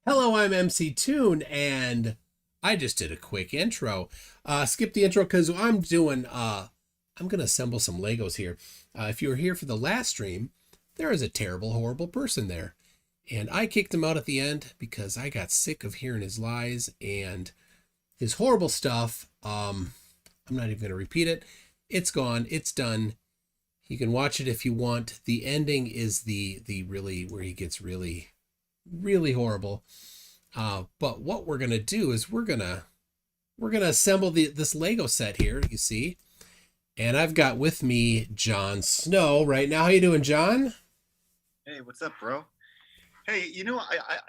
Hello, I'm MC Toon, and I just did a quick intro. Skip the intro because I'm gonna assemble some Legos here. If you were here for the last stream, there is a terrible, horrible person there. And I kicked him out at the end because I got sick of hearing his lies and his horrible stuff. I'm not even gonna repeat it. It's gone, it's done. You can watch it if you want. The ending is the really where he gets really horrible. But what we're gonna do is we're gonna assemble this Lego set here, you see. And I've got with me Jon Snow right now. How you doing, Jon? Hey, what's up, bro? Hey,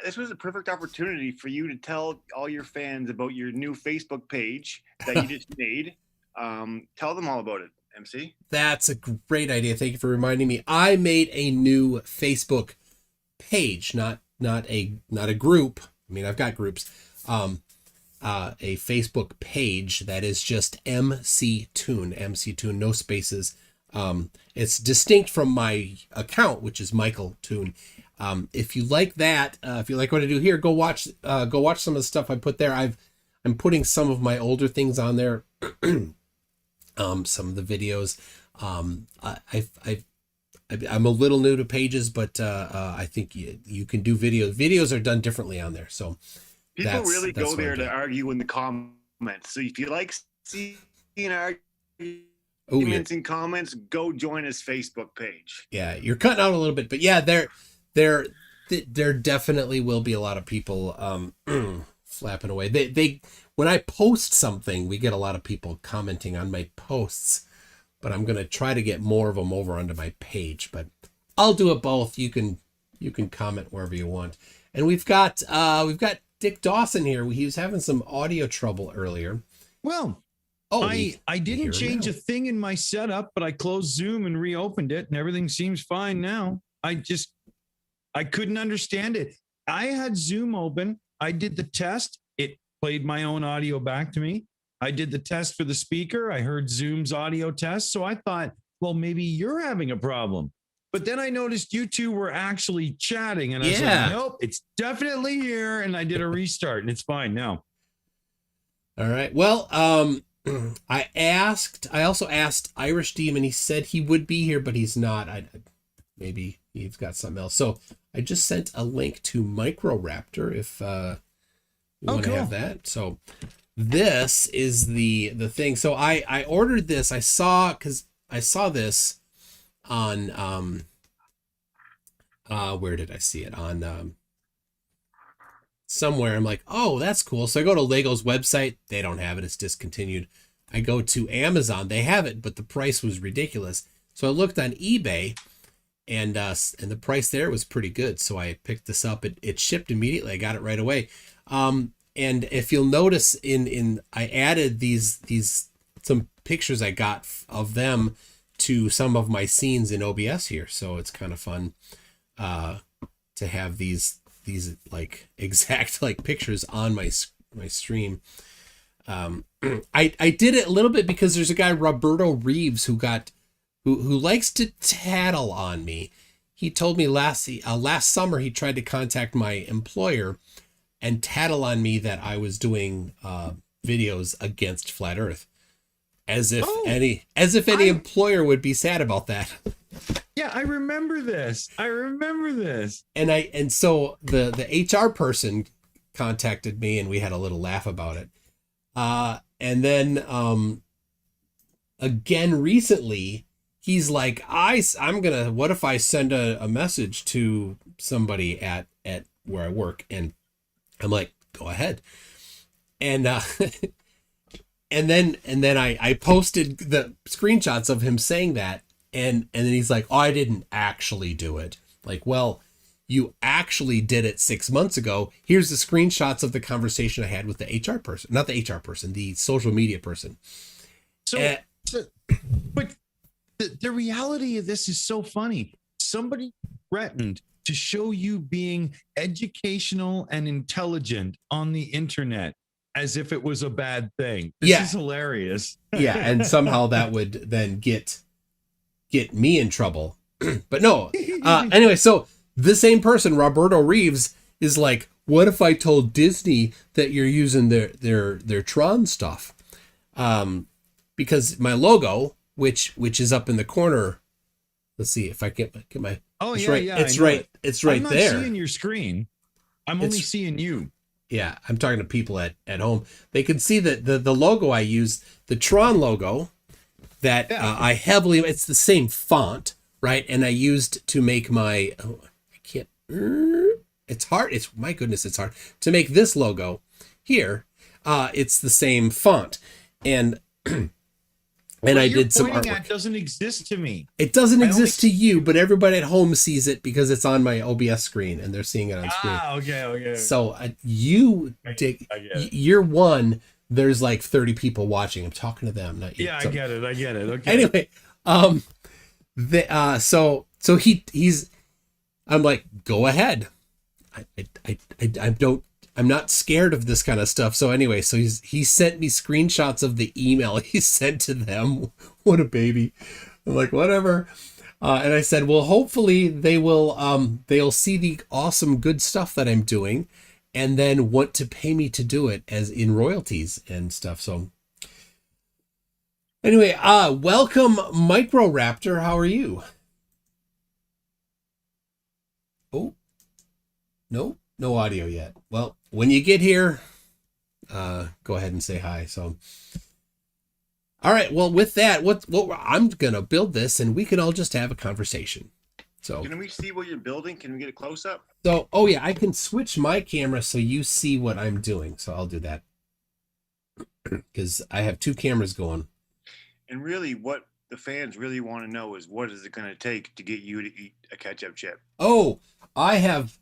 this was a perfect opportunity for you to tell all your fans about your new Facebook page that you just made. Tell them all about it, MC. That's a great idea. Thank you for reminding me. I made a new Facebook page, not a group. I mean, I've got groups. A Facebook page that is just MC Toon, no spaces. It's distinct from my account, which is Michael Toon. If you like that, if you like what I do here, go watch some of the stuff I put there. I'm putting some of my older things on there. Some of the videos. I'm a little new to pages, but I think you can do videos. Videos are done differently on there. So people really go there to argue in the comments. So if you like seeing arguments in comments, go join his Facebook page. Yeah, you're cutting out a little bit, but yeah, there definitely will be a lot of people flapping away. They when I post something, we get a lot of people commenting on my posts. But I'm going to try to get more of them over onto my page, but I'll do it both. You can comment wherever you want. And we've got Dick Dawson here. He was having some audio trouble earlier. Well, I didn't change a thing in my setup, but I closed Zoom and reopened it and everything seems fine now. I couldn't understand it. I had Zoom open. I did the test. It played my own audio back to me. I did the test for the speaker. I heard Zoom's audio test. So I thought, well, maybe you're having a problem. But then I noticed you two were actually chatting. And I was like, nope, it's definitely here. And I did a restart and it's fine now. All right. Well, I also asked Irish Demon. He said he would be here, but he's not. Maybe he's got something else. So I just sent a link to Microraptor if you want to have that. So this is the thing. So I ordered this. I saw this on where did I see it? On somewhere. I'm like, oh, that's cool. So I go to Lego's website. They don't have it. It's discontinued. I go to Amazon. They have it, but the price was ridiculous. So I looked on eBay, and the price there was pretty good. So I picked this up. It shipped immediately. I got it right away. And if you'll notice I added these some pictures I got of them to some of my scenes in OBS here. So it's kind of fun to have these like exact like pictures on my stream. I did it a little bit because there's a guy, Roberto Reeves, who likes to tattle on me. He told me last summer he tried to contact my employer and tattle on me that I was doing videos against Flat Earth, as if any employer would be sad about that. Yeah, I remember this. And so the HR person contacted me, and we had a little laugh about it. And then again recently, he's like, what if I send a message to somebody at where I work? And I'm like, go ahead. And and then I posted the screenshots of him saying that, and then he's like, oh, I didn't actually do it. Like, well, you actually did it 6 months ago. Here's the screenshots of the conversation I had with the HR person, not the HR person, the social media person. So, but the reality of this is so funny. Somebody threatened to show you being educational and intelligent on the internet as if it was a bad thing. This is hilarious. Yeah, and somehow that would then get me in trouble. But no. Anyway, so the same person, Roberto Reeves, is like, what if I told Disney that you're using their Tron stuff? Because my logo, which is up in the corner. Let's see if I get my. Oh, it's yeah, right. yeah. It's right. It's right there. I'm not seeing your screen. I'm only seeing you. Yeah, I'm talking to people at home. They can see that the logo I use, the Tron logo, that I heavily. It's the same font, right? And I used to make my. Oh, I can't. It's hard. My goodness, it's hard to make this logo here. It's the same font, and. And I did some artwork. At doesn't exist to me. It doesn't exist to you, but everybody at home sees it because it's on my OBS screen and they're seeing it on screen. Okay. So you're one. There's like 30 people watching. I'm talking to them, not you. Yeah, I get it. Okay. Anyway, so he's. I'm like, go ahead. I'm not scared of this kind of stuff. So anyway, so he sent me screenshots of the email he sent to them. What a baby. I'm like, whatever. And I said, well, hopefully they'll see the awesome good stuff that I'm doing and then want to pay me to do it as in royalties and stuff. So anyway, welcome Micro Raptor. How are you? Oh, no audio yet. Well, when you get here, go ahead and say hi. So, all right. Well, with that, what I'm gonna build this, and we can all just have a conversation. So, can we see what you're building? Can we get a close up? So, oh yeah, I can switch my camera so you see what I'm doing. So I'll do that because I have two cameras going. And really, what the fans really want to know is what is it going to take to get you to eat a ketchup chip? Oh, I have.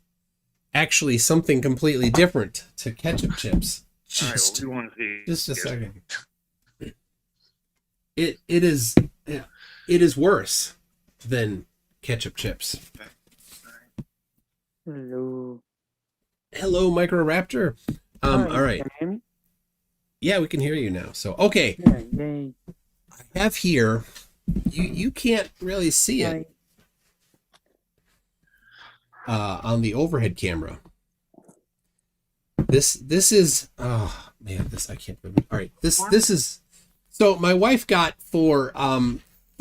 Actually, something completely different to ketchup chips. Just, all right, well, we want to see. Just a second. It is worse than ketchup chips. Hello, Micro Raptor. All right. Can you hear me? Yeah, we can hear you now. So okay. Yeah, yay. I have here. You can't really see it. On the overhead camera. This is this I can't remember. All right, this is so my wife got for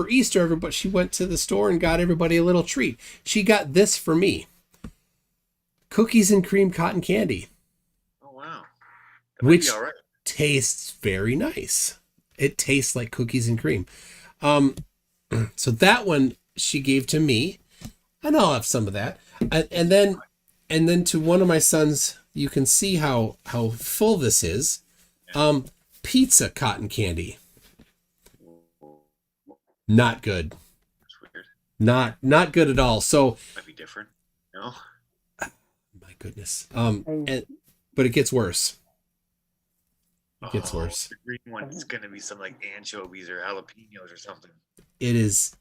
Easter. Everybody, she went to the store and got everybody a little treat. She got this for me. Cookies and cream cotton candy. Oh wow! Which tastes very nice. It tastes like cookies and cream. So that one she gave to me, and I'll have some of that. And then to one of my sons, you can see how full this is. Pizza cotton candy. Not good. That's weird. Not good at all. So Might be different. No. My goodness. But it gets worse. It gets worse. The green one is gonna be some like anchovies or jalapenos or something. It is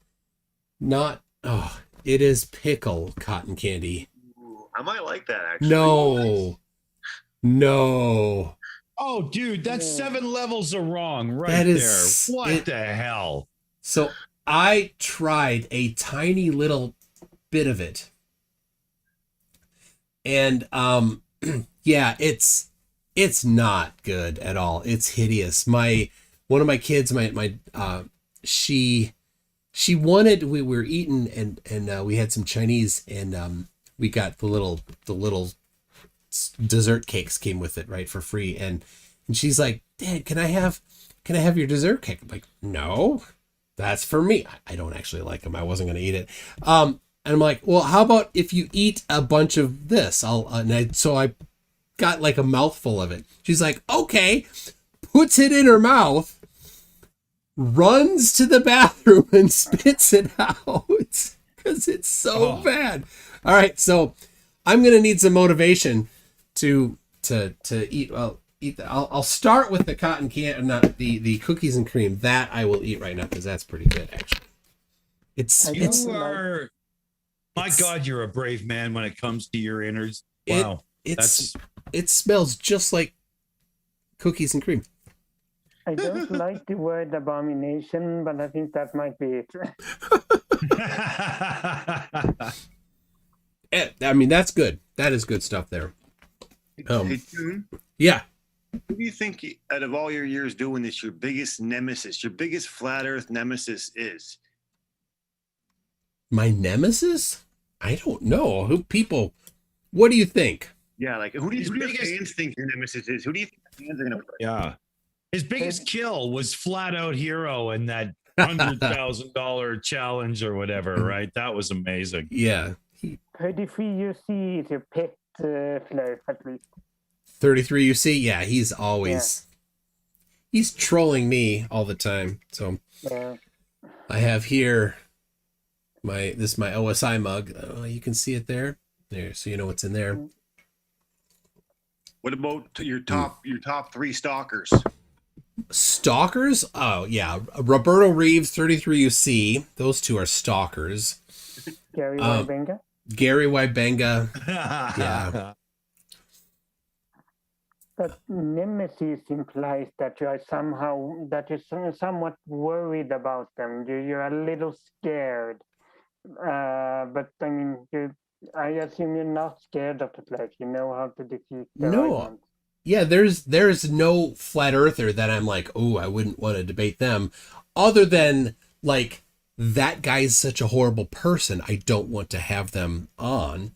not. Oh, it is pickle cotton candy. Ooh, I might like that actually. No. Oh, dude, that's 7 levels of wrong right That is, there. What the hell? So I tried a tiny little bit of it. And yeah, it's not good at all. It's hideous. One of my kids, she wanted, we were eating and we had some Chinese and we got the little dessert cakes came with it, right, for free. And she's like, Dad, can I have your dessert cake? I'm like, no, that's for me. I don't actually like them. I wasn't going to eat it. And I'm like, well, how about if you eat a bunch of this? So I got like a mouthful of it. She's like, okay, puts it in her mouth, runs to the bathroom and spits it out because it's so bad. All right, so I'm gonna need some motivation to eat. Well, eat that. I'll start with the cotton candy, not the cookies and cream. That I will eat right now because that's pretty good actually. My God, you're a brave man when it comes to your innards. Wow, it smells just like cookies and cream. I don't like the word abomination, but I think that might be it. I mean, that's good. That is good stuff there. Hey, Toon, Yeah. who do you think, out of all your years doing this, your biggest nemesis, your biggest flat Earth nemesis is? My nemesis? I don't know. What do you think? Yeah, like who do your fans think your nemesis is? Who do you think the fans are going to put? Yeah. His biggest kill was Flat Out Hero and that $100,000 challenge or whatever, right? That was amazing. Yeah. 33 UC is your pet flirt, at least. 33 UC? Yeah, he's always... He's trolling me all the time. So I have here this is my OSI mug. You can see it there. There, so you know what's in there. What about your top 3 stalkers? Stalkers? Oh, yeah. Roberto Reeves, 33 UC. Those two are stalkers. Gary Wybenga? Gary Wybenga. Yeah. But nemesis implies that you are somewhat worried about them. You're a little scared. But I mean, I assume you're not scared of the flesh. You know how to defeat the arguments. Yeah, there's no flat earther that I'm like, oh, I wouldn't want to debate them, other than like that guy's such a horrible person, I don't want to have them on.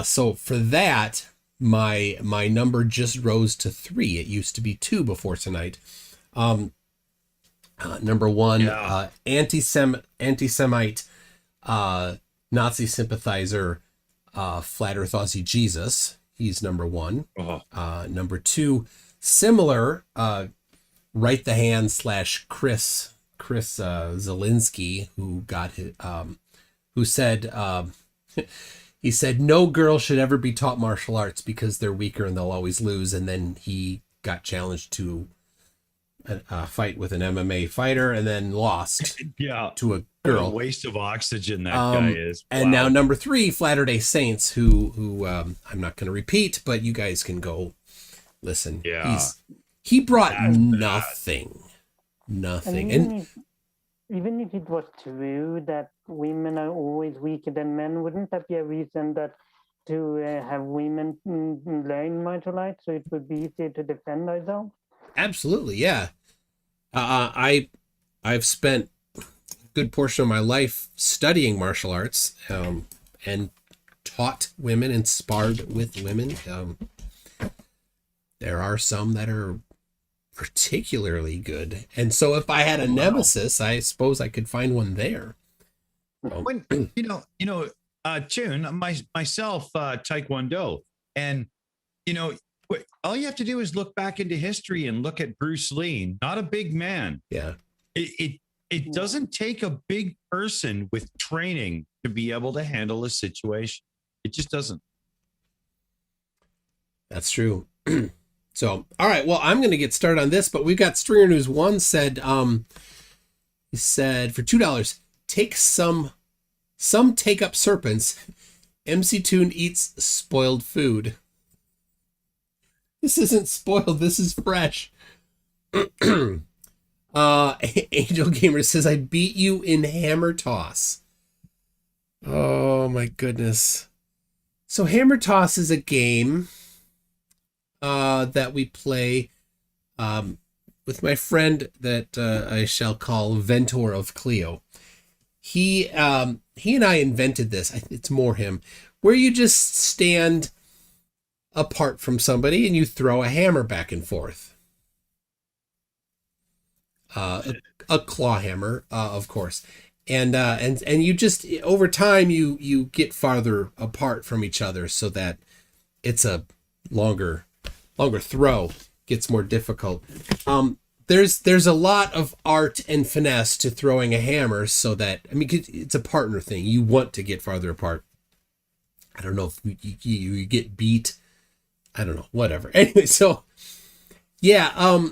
So for that, my number just rose to 3. It used to be 2 before tonight. Number 1, anti-Semite, Nazi sympathizer, Flat Earth Aussie Jesus. He's number 1. Number 2, similar, Right the Hand / Chris Zielinski, who said, he said, no girl should ever be taught martial arts because they're weaker and they'll always lose. And then he got challenged to a fight with an MMA fighter and then lost to a girl. What a waste of oxygen that guy is. And now number 3, Latter-day Saints, who I'm not going to repeat, but you guys can go listen. Yeah. He brought nothing. And even if it was true that women are always weaker than men, wouldn't that be a reason to have women learn martial arts so it would be easier to defend ourselves? Absolutely, yeah. I've spent a good portion of my life studying martial arts and taught women and sparred with women. There are some that are particularly good, and so if I had a nemesis, I suppose I could find one there. When Chun, myself, Taekwondo, and all you have to do is look back into history and look at Bruce Lee, not a big man. Yeah, it doesn't take a big person with training to be able to handle a situation. It just doesn't. That's true. So, all right, well, I'm going to get started on this, but we've got Stringer News 1 said, he said for $2, take some take up serpents. MC Toon eats spoiled food. This isn't spoiled. This is fresh. Angel Gamer says, I beat you in hammer toss. Oh my goodness. So hammer toss is a game that we play with my friend that I shall call Ventor of Clio. He and I invented this. It's more him, where you just stand apart from somebody and you throw a hammer back and forth. A claw hammer, of course. And you just, over time, you get farther apart from each other so that it's a longer throw, gets more difficult. There's a lot of art and finesse to throwing a hammer so that, I mean, it's a partner thing. You want to get farther apart. I don't know if you get beat. I don't know, whatever. Anyway, so yeah,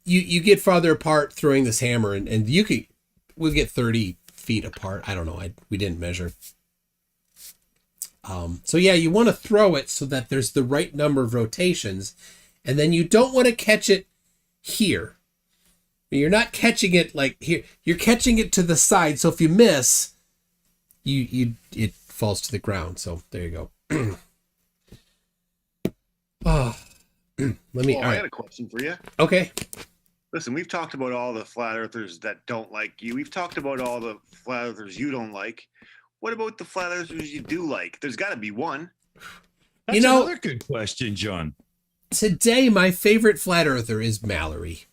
you get farther apart throwing this hammer and we'll get 30 feet apart. I don't know. We didn't measure. So yeah, you want to throw it so that there's the right number of rotations, and then you don't want to catch it here. You're not catching it like here. You're catching it to the side. So if you miss, it falls to the ground. So there you go. Oh, let me. Well, All I right. got a question for you. Okay. Listen, we've talked about all the flat earthers that don't like you. We've talked about all the flat earthers you don't like. What about the flat earthers you do like? There's got to be one. That's another good question, John. Today, my favorite flat earther is Mallory.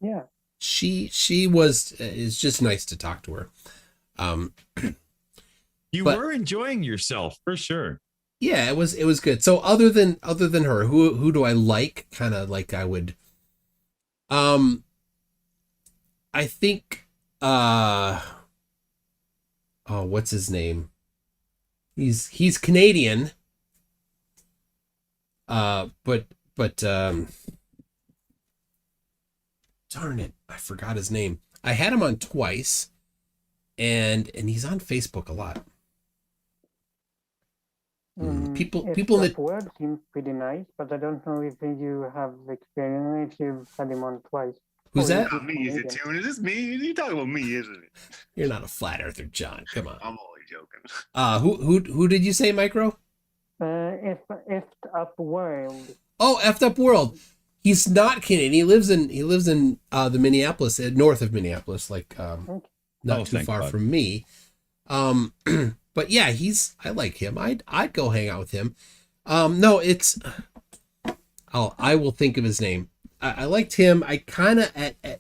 Yeah. She is just nice to talk to her. You were enjoying yourself for sure. Yeah, it was good. So other than her, who do I like? Kind of like I would. I think. Oh, what's his name? He's Canadian. But darn it, I forgot his name. I had him on twice, and he's on Facebook a lot. People in the word seems pretty nice, but I don't know if you have experience, if you've had him on twice. Who's that? Not me, is it, Tune? Is this me? You talking about me, isn't it? You're not a flat earther, John. Come on. I'm only joking. Who did you say, Micro? Effed Up World. Oh, Effed Up World. He's not Canadian. He lives in the Minneapolis, north of Minneapolis, like not too far from me. But yeah, I like him. I'd go hang out with him. No, it's I will think of his name. I liked him. I kind of I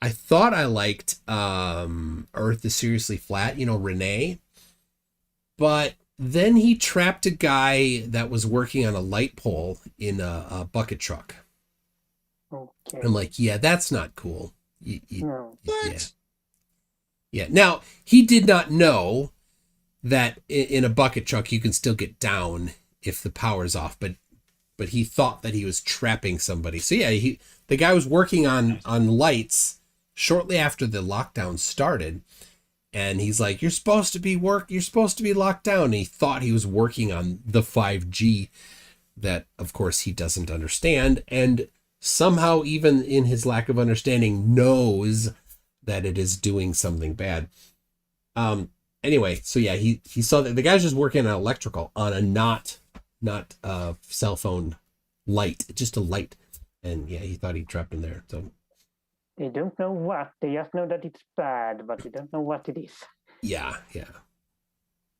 thought I liked Earth is Seriously Flat, Renee. But then he trapped a guy that was working on a light pole in a bucket truck. Okay. I'm like, yeah, that's not cool. No. What? Yeah. Now, he did not know that in a bucket truck you can still get down if the power's off, but he thought that he was trapping somebody. So yeah, the guy was working on lights shortly after the lockdown started, and he's like, you're supposed to be locked down. And he thought he was working on the 5G that of course he doesn't understand, and somehow even in his lack of understanding knows that it is doing something bad. Anyway, so yeah, he saw that the guy's just working on electrical on a not cell phone light, just a light. And yeah, he thought he trapped him there. So they don't know what. They just know that it's bad, but they don't know what it is. Yeah.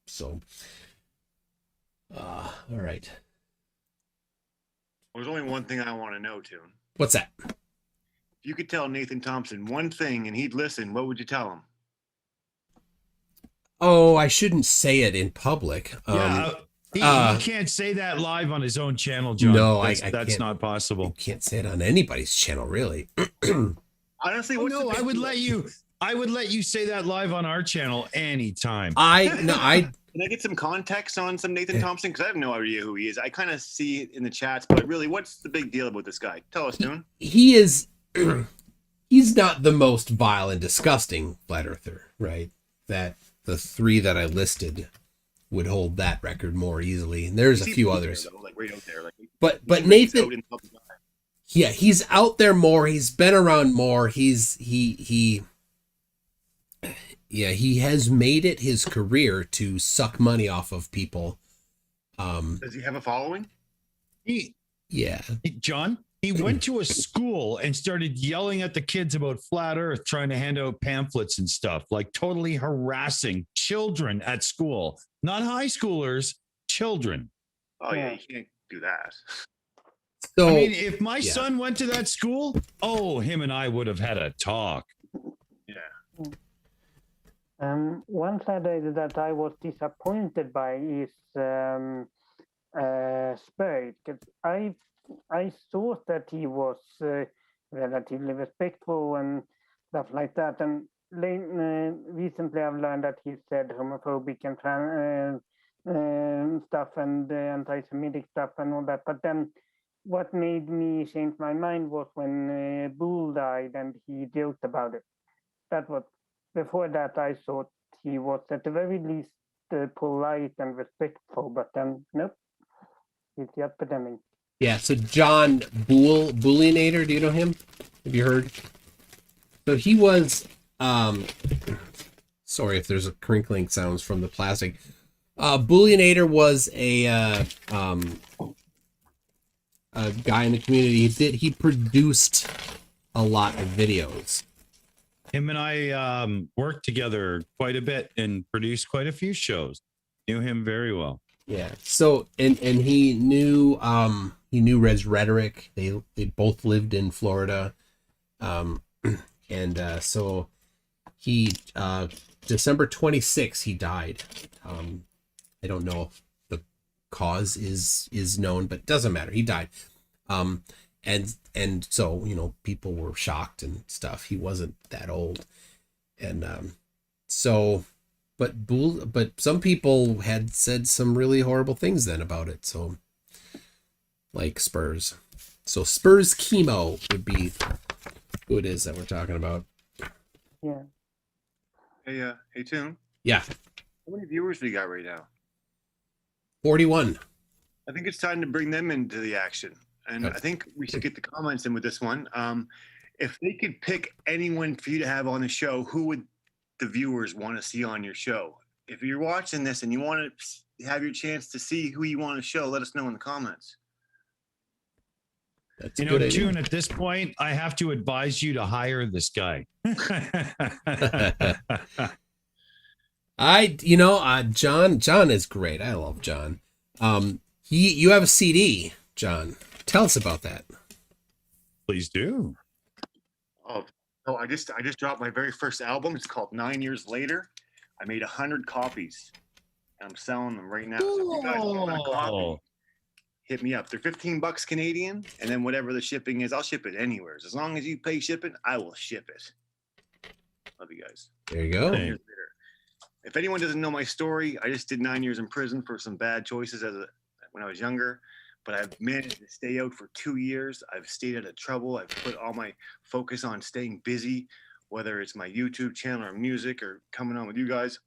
So, all right. There's only one thing I want to know, Tune. What's that? If you could tell Nathan Thompson one thing and he'd listen, what would you tell him? Oh, I shouldn't say it in public. He can't say that live on his own channel, John. No, that's not possible. You can't say it on anybody's channel, really. Honestly, I would let you say that live on our channel anytime. Can I get some context on some Nathan Thompson? Because I have no idea who he is. I kind of see it in the chats, but really, what's the big deal about this guy? Tell us, Tune. He is. He's not the most vile and disgusting flat earther, right? That the three that I listed would hold that record more easily. And there's a few others. There, though, like right out there. Like, but Nathan, yeah, he's out there more. He's been around more. He has made it his career to suck money off of people. Does he have a following? John, he went to a school and started yelling at the kids about flat earth, trying to hand out pamphlets and stuff, like totally harassing children at school, not high schoolers, children. Oh yeah, you can't do that. So, I mean, if my son went to that school, him and I would have had a talk. Yeah. One side that I was disappointed by is Spirit, because I thought that he was relatively respectful and stuff like that, and recently I've learned that he said homophobic and stuff and anti-Semitic stuff and all that. But then what made me change my mind was when Bull died and he joked about it. That was before that I thought he was at the very least polite and respectful, but then nope, he's just pretending. Yeah, so John Booleanator, do you know him? Have you heard? So he was, sorry if there's a crinkling sounds from the plastic, Booleanator was a guy in the community. He produced a lot of videos. Him and I worked together quite a bit and produced quite a few shows. Knew him very well. Yeah. So and he knew Red's Rhetoric. They both lived in Florida. So he December 26th he died. I don't know if the cause is known, but it doesn't matter. He died. And so, you know, people were shocked and stuff. He wasn't that old. And but some people had said some really horrible things then about it. So like Spurs. So Spurs Chemo would be who it is that we're talking about. Yeah. Hey, Toon. Yeah. How many viewers do you got right now? 41. I think it's time to bring them into the action. And Yep. I think we should get the comments in with this one. If they could pick anyone for you to have on the show, who would the viewers want to see on your show? If you're watching this and you want to have your chance to see who you want to show, let us know in the comments. That's You know, June, at this point, I have to advise you to hire this guy. Jon is great. I love Jon. You have a CD, Jon. Tell us about that. Please do. Oh, I just dropped my very first album. It's called 9 Years Later. I made 100 copies. I'm selling them right now. So if you guys want a copy, hit me up. They're $15 Canadian, and then whatever the shipping is, I'll ship it anywhere. As long as you pay shipping, I will ship it. Love you guys. There you go. 9 years later. If anyone doesn't know my story, I just did 9 years in prison for some bad choices when I was younger. But I've managed to stay out for 2 years. I've stayed out of trouble. I've put all my focus on staying busy, whether it's my YouTube channel or music or coming on with you guys.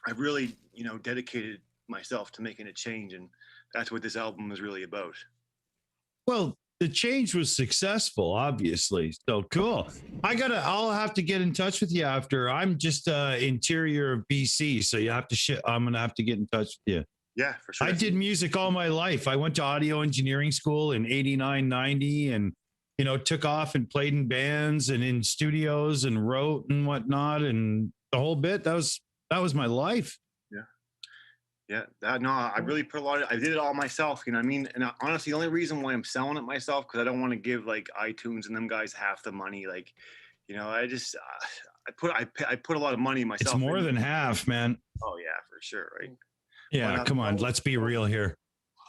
I've really, dedicated myself to making a change, and that's what this album is really about. Well, the change was successful, obviously. So cool. I'll have to get in touch with you after. I'm just interior of BC, so I'm gonna have to get in touch with you. Yeah, for sure. I did music all my life. I went to audio engineering school in 89, 90 and, took off and played in bands and in studios and wrote and whatnot. And the whole bit, that was my life. Yeah. I really put I did it all myself. You know what I mean? And honestly, the only reason why I'm selling it myself, because I don't want to give like iTunes and them guys half the money. Like, I put a lot of money myself. It's more than half, man. Oh yeah, for sure. Right. Yeah, come on. Let's be real here.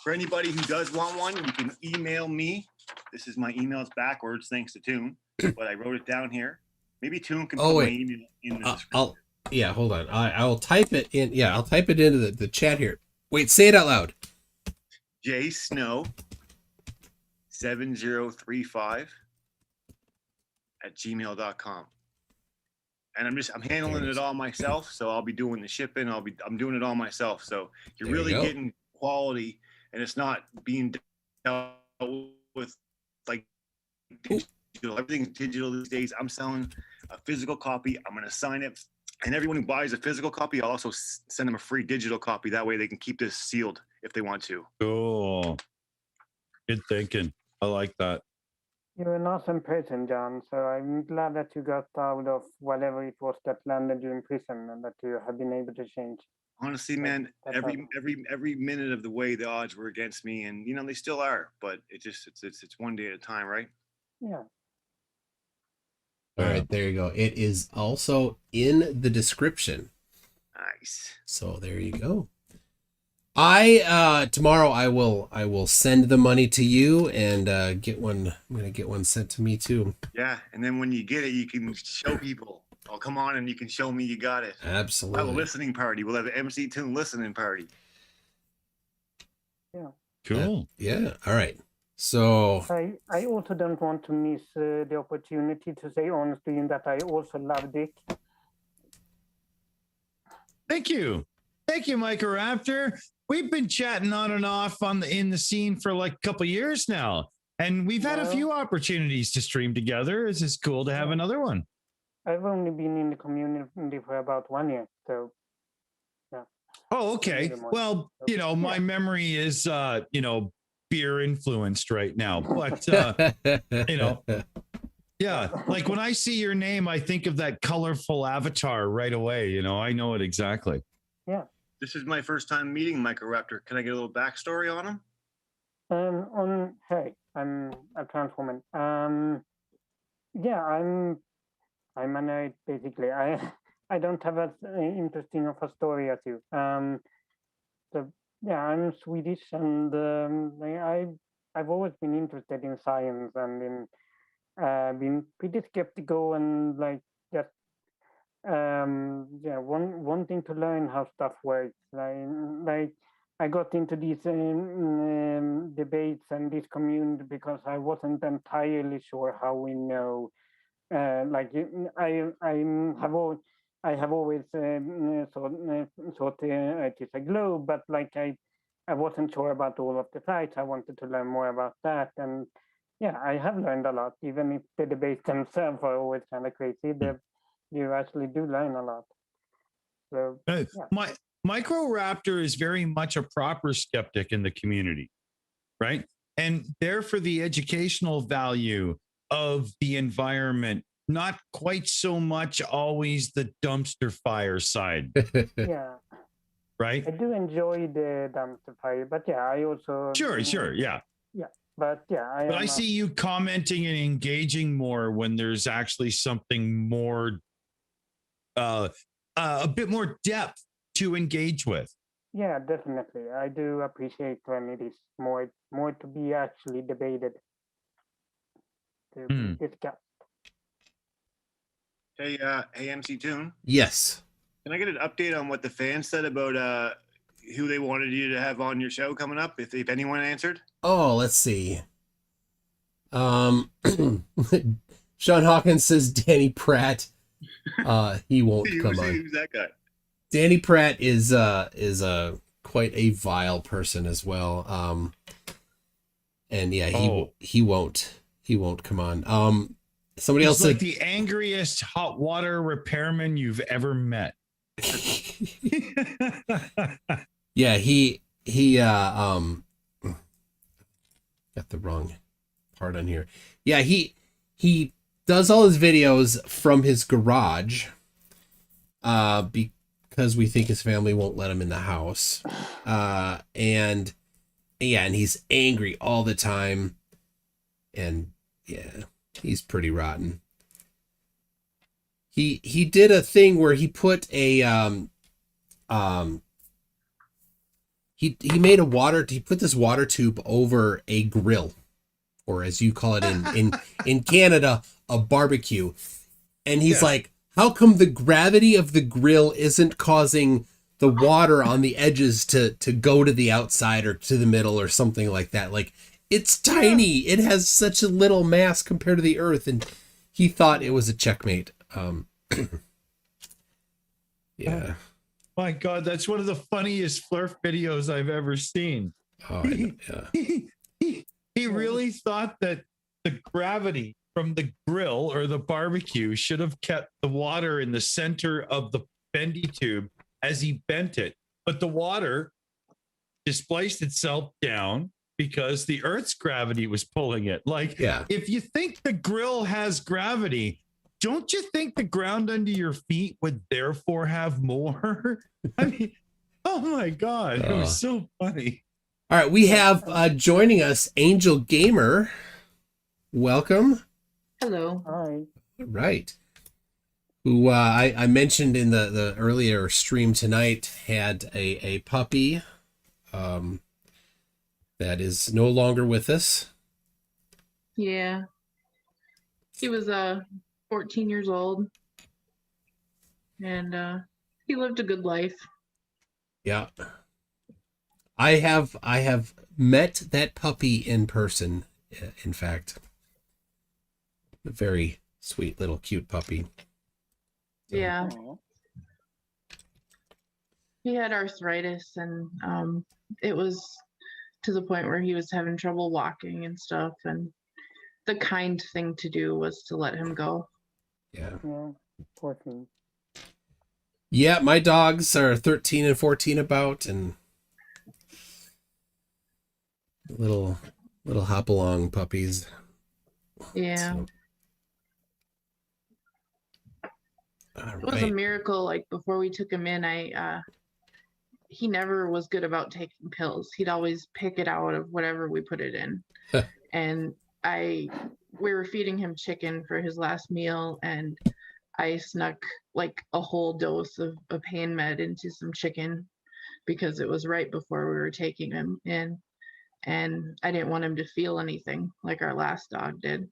For anybody who does want one, you can email me. This is my email. It's backwards, thanks to Toon, but I wrote it down here. Maybe Toon can put my email in the description. Hold on. I'll type it in. Yeah, I'll type it into the chat here. Wait, say it out loud. J Snow 7035 at gmail.com. And I'm handling it all myself, so I'll be doing the shipping. I'm doing it all myself. So you're really getting quality, and it's not being dealt with like digital. Everything's digital these days. I'm selling a physical copy. I'm going to sign it, and everyone who buys a physical copy, I'll also send them a free digital copy. That way, they can keep this sealed if they want to. Cool. Good thinking. I like that. You're an awesome person, Jon. So I'm glad that you got out of whatever it was that landed you in prison, and that you have been able to change. Honestly, man, every minute of the way, the odds were against me, and they still are. But it's one day at a time, right? Yeah. All right, there you go. It is also in the description. Nice. So there you go. Tomorrow I will send the money to you and get one. I'm gonna get one sent to me too. Yeah, and then when you get it, you can show people. I'll come on and you can show me you got it. Absolutely. We'll have a listening party. We'll have an MC Toon listening party. Yeah. Cool. Yeah. All right. So I also don't want to miss the opportunity to say honestly in that I also love Dick. Thank you, Micah Raptor. We've been chatting on and off in the scene for like a couple years now, and we've had a few opportunities to stream together. It's just cool to have another one. I've only been in the community for about 1 year, so yeah. Oh, okay. Well, my memory is, beer influenced right now, but, yeah, like when I see your name, I think of that colorful avatar right away. I know it exactly. Yeah. This is my first time meeting Microraptor. Can I get a little backstory on him? Hey, I'm a trans woman. Yeah, I'm a nerd basically. I don't have as interesting of a story as you. So yeah, I'm Swedish, and I've always been interested in science and in been pretty skeptical and like just wanting to learn how stuff works. Like I got into these debates and this community because I wasn't entirely sure how we know. I have always thought it is a globe, but like I wasn't sure about all of the sites. I wanted to learn more about that, and yeah, I have learned a lot, even if the debates themselves are always kind of crazy. You actually do learn a lot. So my Microraptor is very much a proper skeptic in the community, right? And there for the educational value of the environment, not quite so much always the dumpster fire side. Yeah. Right? I do enjoy the dumpster fire, but yeah, I also Sure, yeah. Yeah. But yeah, I see you commenting and engaging more when there's actually something more a bit more depth to engage with. Yeah, definitely. I do appreciate when it is more to be actually debated, to be discussed. Hey, MC Toon. Yes. Can I get an update on what the fans said about who they wanted you to have on your show coming up? If anyone answered. Oh, let's see. Sean Hawkins says Danny Pratt. He won't come on. Who's that guy? Danny Pratt is quite a vile person as well. And yeah, he won't come on. Somebody else like said the angriest hot water repairman you've ever met. Yeah, he got the wrong part on here. Yeah, he does all his videos from his garage because we think his family won't let him in the house. And he's angry all the time. And yeah, he's pretty rotten. He did a thing where he put a he put this water tube over a grill, or as you call it in Canada, a barbecue. And he's like, how come the gravity of the grill isn't causing the water on the edges to go to the outside or to the middle or something like that? Like, it's tiny. It has such a little mass compared to the earth. And he thought it was a checkmate. Yeah. My God, that's one of the funniest Flurf videos I've ever seen. Oh, He really thought that the gravity from the grill or the barbecue should have kept the water in the center of the bendy tube as he bent it. But the water displaced itself down because the Earth's gravity was pulling it. Like, if you think the grill has gravity, don't you think the ground under your feet would therefore have more? I mean, oh my God, it was so funny. All right, we have joining us Angel Gamer. Welcome. Hello. Hi. Right. Who I mentioned in the earlier stream tonight had a puppy that is no longer with us. Yeah. He was 14 years old, and he lived a good life. Yeah. I have met that puppy in person, in fact. A very sweet little cute puppy. Yeah. He had arthritis, and it was to the point where he was having trouble walking and stuff, and the kind thing to do was to let him go. Yeah. Yeah. Poor thing. Yeah, my dogs are 13 and 14 about, and little hop along puppies. Yeah. So, all It was a right. miracle. Like before we took him in, he never was good about taking pills. He'd always pick it out of whatever we put it in. And we were feeding him chicken for his last meal, and I snuck like a whole dose of pain med into some chicken because it was right before we were taking him in, and I didn't want him to feel anything like our last dog did.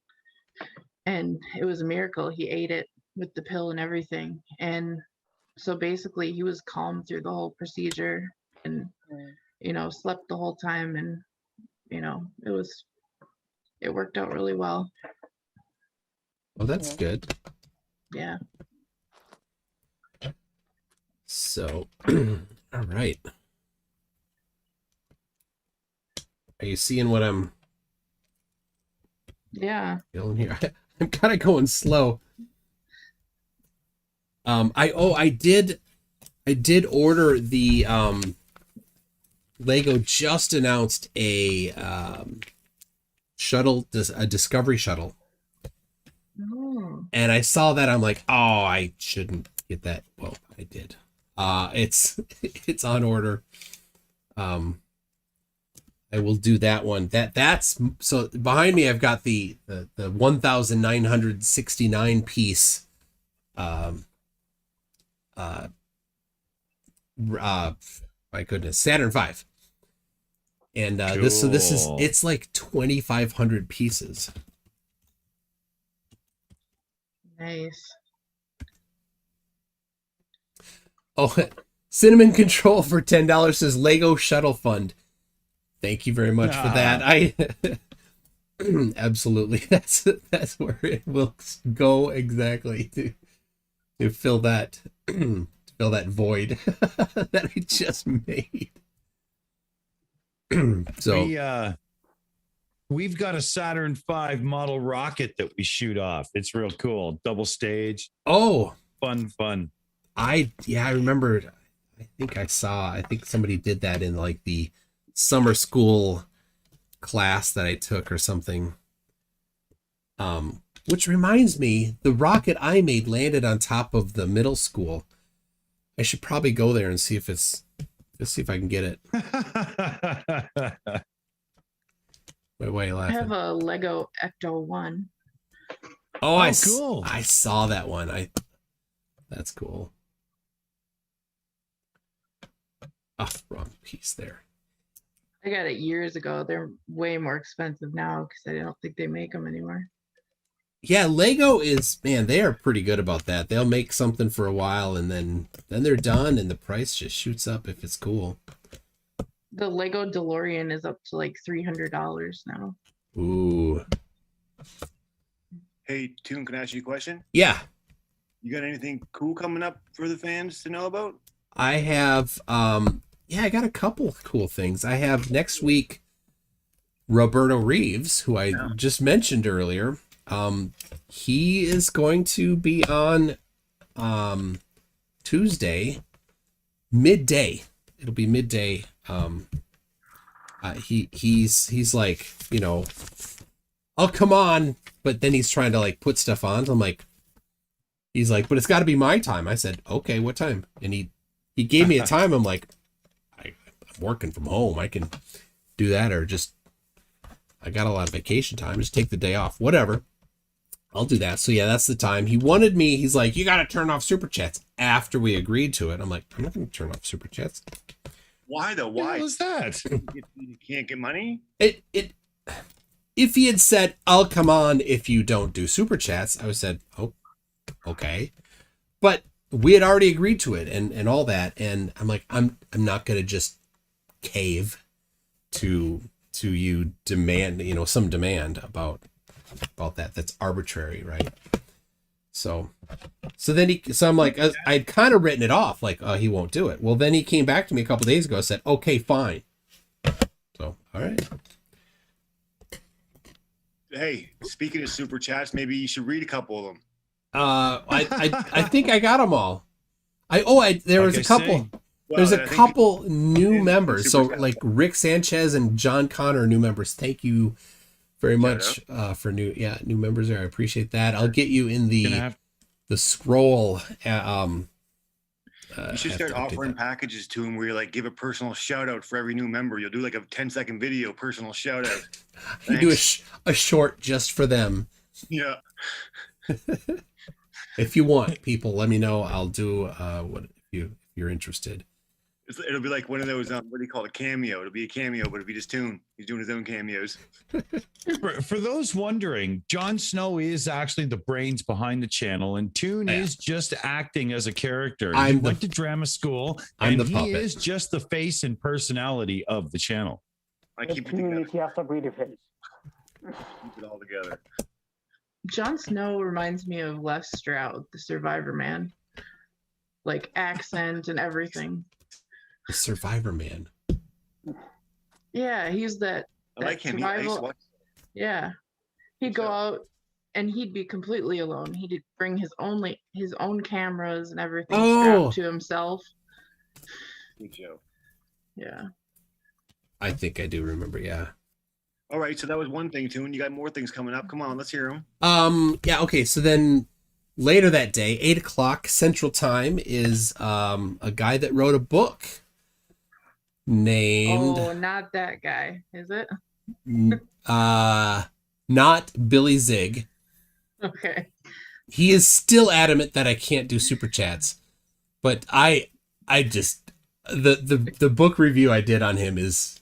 And it was a miracle. He ate it with the pill and everything. And so basically he was calm through the whole procedure and, slept the whole time. And, it worked out really well. Well, that's good. Yeah. So, all right. Are you seeing what I'm Yeah. feeling here? I'm kind of going slow. I did order the Lego just announced a shuttle, a Discovery shuttle. Oh. And I saw that, I'm like, oh, I shouldn't get that. Well, I did. It's on order. I will do that one. That's so behind me. I've got the 1,969 piece. My goodness, Saturn V. And Cool. it's like 2,500 pieces. Nice. Oh, Cinnamon Control for $10 says Lego Shuttle Fund. Thank you very much for that. I absolutely that's where it will go exactly to fill that void that I just made. So we've got a Saturn V model rocket that we shoot off. It's real cool. Double stage. Oh, Fun. I remember. I think somebody did that in like the summer school class that I took or something. Which reminds me, the rocket I made landed on top of the middle school. I should probably go there and see if let's see if I can get it. Why are you I laughing? have a Lego Ecto 1. Oh, cool. I saw that one. That's cool. Oh, wrong piece there. I got it years ago. They're way more expensive now because I don't think they make them anymore. Yeah, Lego is, man, they are pretty good about that. They'll make something for a while and then they're done and the price just shoots up if it's cool. The Lego DeLorean is up to like $300 now. Ooh. Hey, Toon, can I ask you a question? Yeah. You got anything cool coming up for the fans to know about? I have, I got a couple cool things. I have next week, Roberto Reeves, who I just mentioned earlier. He is going to be on Tuesday, midday. It'll be midday. He's like, oh, come on. But then he's trying to like put stuff on. So I'm like, he's like, but it's got to be my time. I said, okay, what time? And he gave me a time. I'm like, I'm working from home. I can do that, or just, I got a lot of vacation time. Just take the day off, whatever. I'll do that. So yeah, that's the time. He wanted me. He's like, you got to turn off super chats after we agreed to it. I'm like, I'm not going to turn off super chats. Why though? Why? What was that? You can't get money? If he had said, I'll come on if you don't do super chats, I would have said, oh, okay. But we had already agreed to it and all that. And I'm like, I'm not going to just cave to you demand, some demand about that. That's arbitrary, right? So then I'm like, I'd kind of written it off, like, he won't do it. Well, then he came back to me a couple days ago and said, okay, fine. So, all right. Hey, speaking of super chats, maybe you should read a couple of them. I think I got them all. There was Like a couple. say, There's a couple new in members. So Super Chat. like Rick Sanchez and John Connor, new members. Thank you very much for new members there. I appreciate that. I'll get you in the scroll. You should start offering packages to him where you like give a personal shout out for every new member. You'll do like a 10-second video personal shout out. You do a short just for them. Yeah. If you want, people, let me know. I'll do what if you're interested. It'll be like one of those what do you call it, a cameo? It'll be a cameo, but it'll be just Toon. He's doing his own cameos. For those wondering, Jon Snow is actually the brains behind the channel, and Toon is just acting as a character. He went to drama school, and he is just the face and personality of the channel. I keep it together. He has a pretty face. Keep it all together. Jon Snow reminds me of Les Stroud, the Survivor Man, like accent and everything. The Survivor Man. Yeah, he's that. I like him. Survival, yeah, he'd go out and he'd be completely alone. He'd bring his own cameras and everything strapped to himself. Good show. Yeah. I think I do remember. Yeah. All right, so that was one thing, Toon. You got more things coming up. Come on, let's hear them. Yeah. Okay. So then later that day, 8:00 Central Time, is a guy that wrote a book named. Oh, not that guy, is it? Not Billy Zig. Okay. He is still adamant that I can't do super chats, but I just the book review I did on him is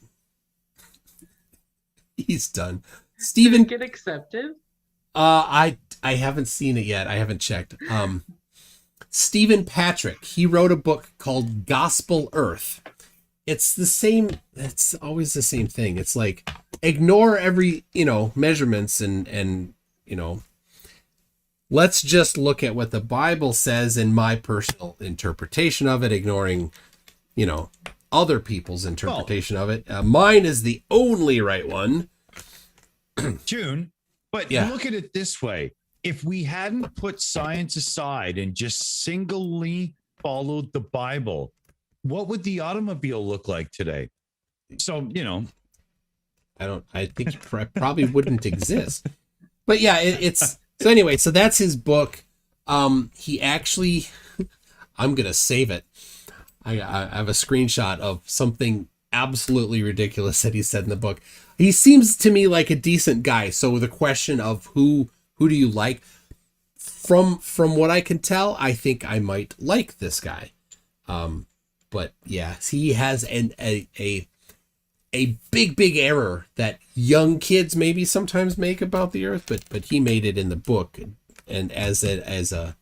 he's done. Steven, did it get accepted? I haven't seen it yet. I haven't checked. Stephen Patrick, he wrote a book called Gospel Earth. It's the same. It's always the same thing. It's like ignore every, measurements and let's just look at what the Bible says and my personal interpretation of it, ignoring, other people's interpretation of it. Mine is the only right one. June, but look at it this way. If we hadn't put science aside and just singly followed the Bible, what would the automobile look like today? So, I think it probably wouldn't exist. But yeah, so anyway, so that's his book. He actually, I'm going to save it. I have a screenshot of something absolutely ridiculous that he said in the book. He seems to me like a decent guy. So the question of who do you like? From what I can tell, I think I might like this guy. But yeah, he has a big error that young kids maybe sometimes make about the Earth, but he made it in the book and as a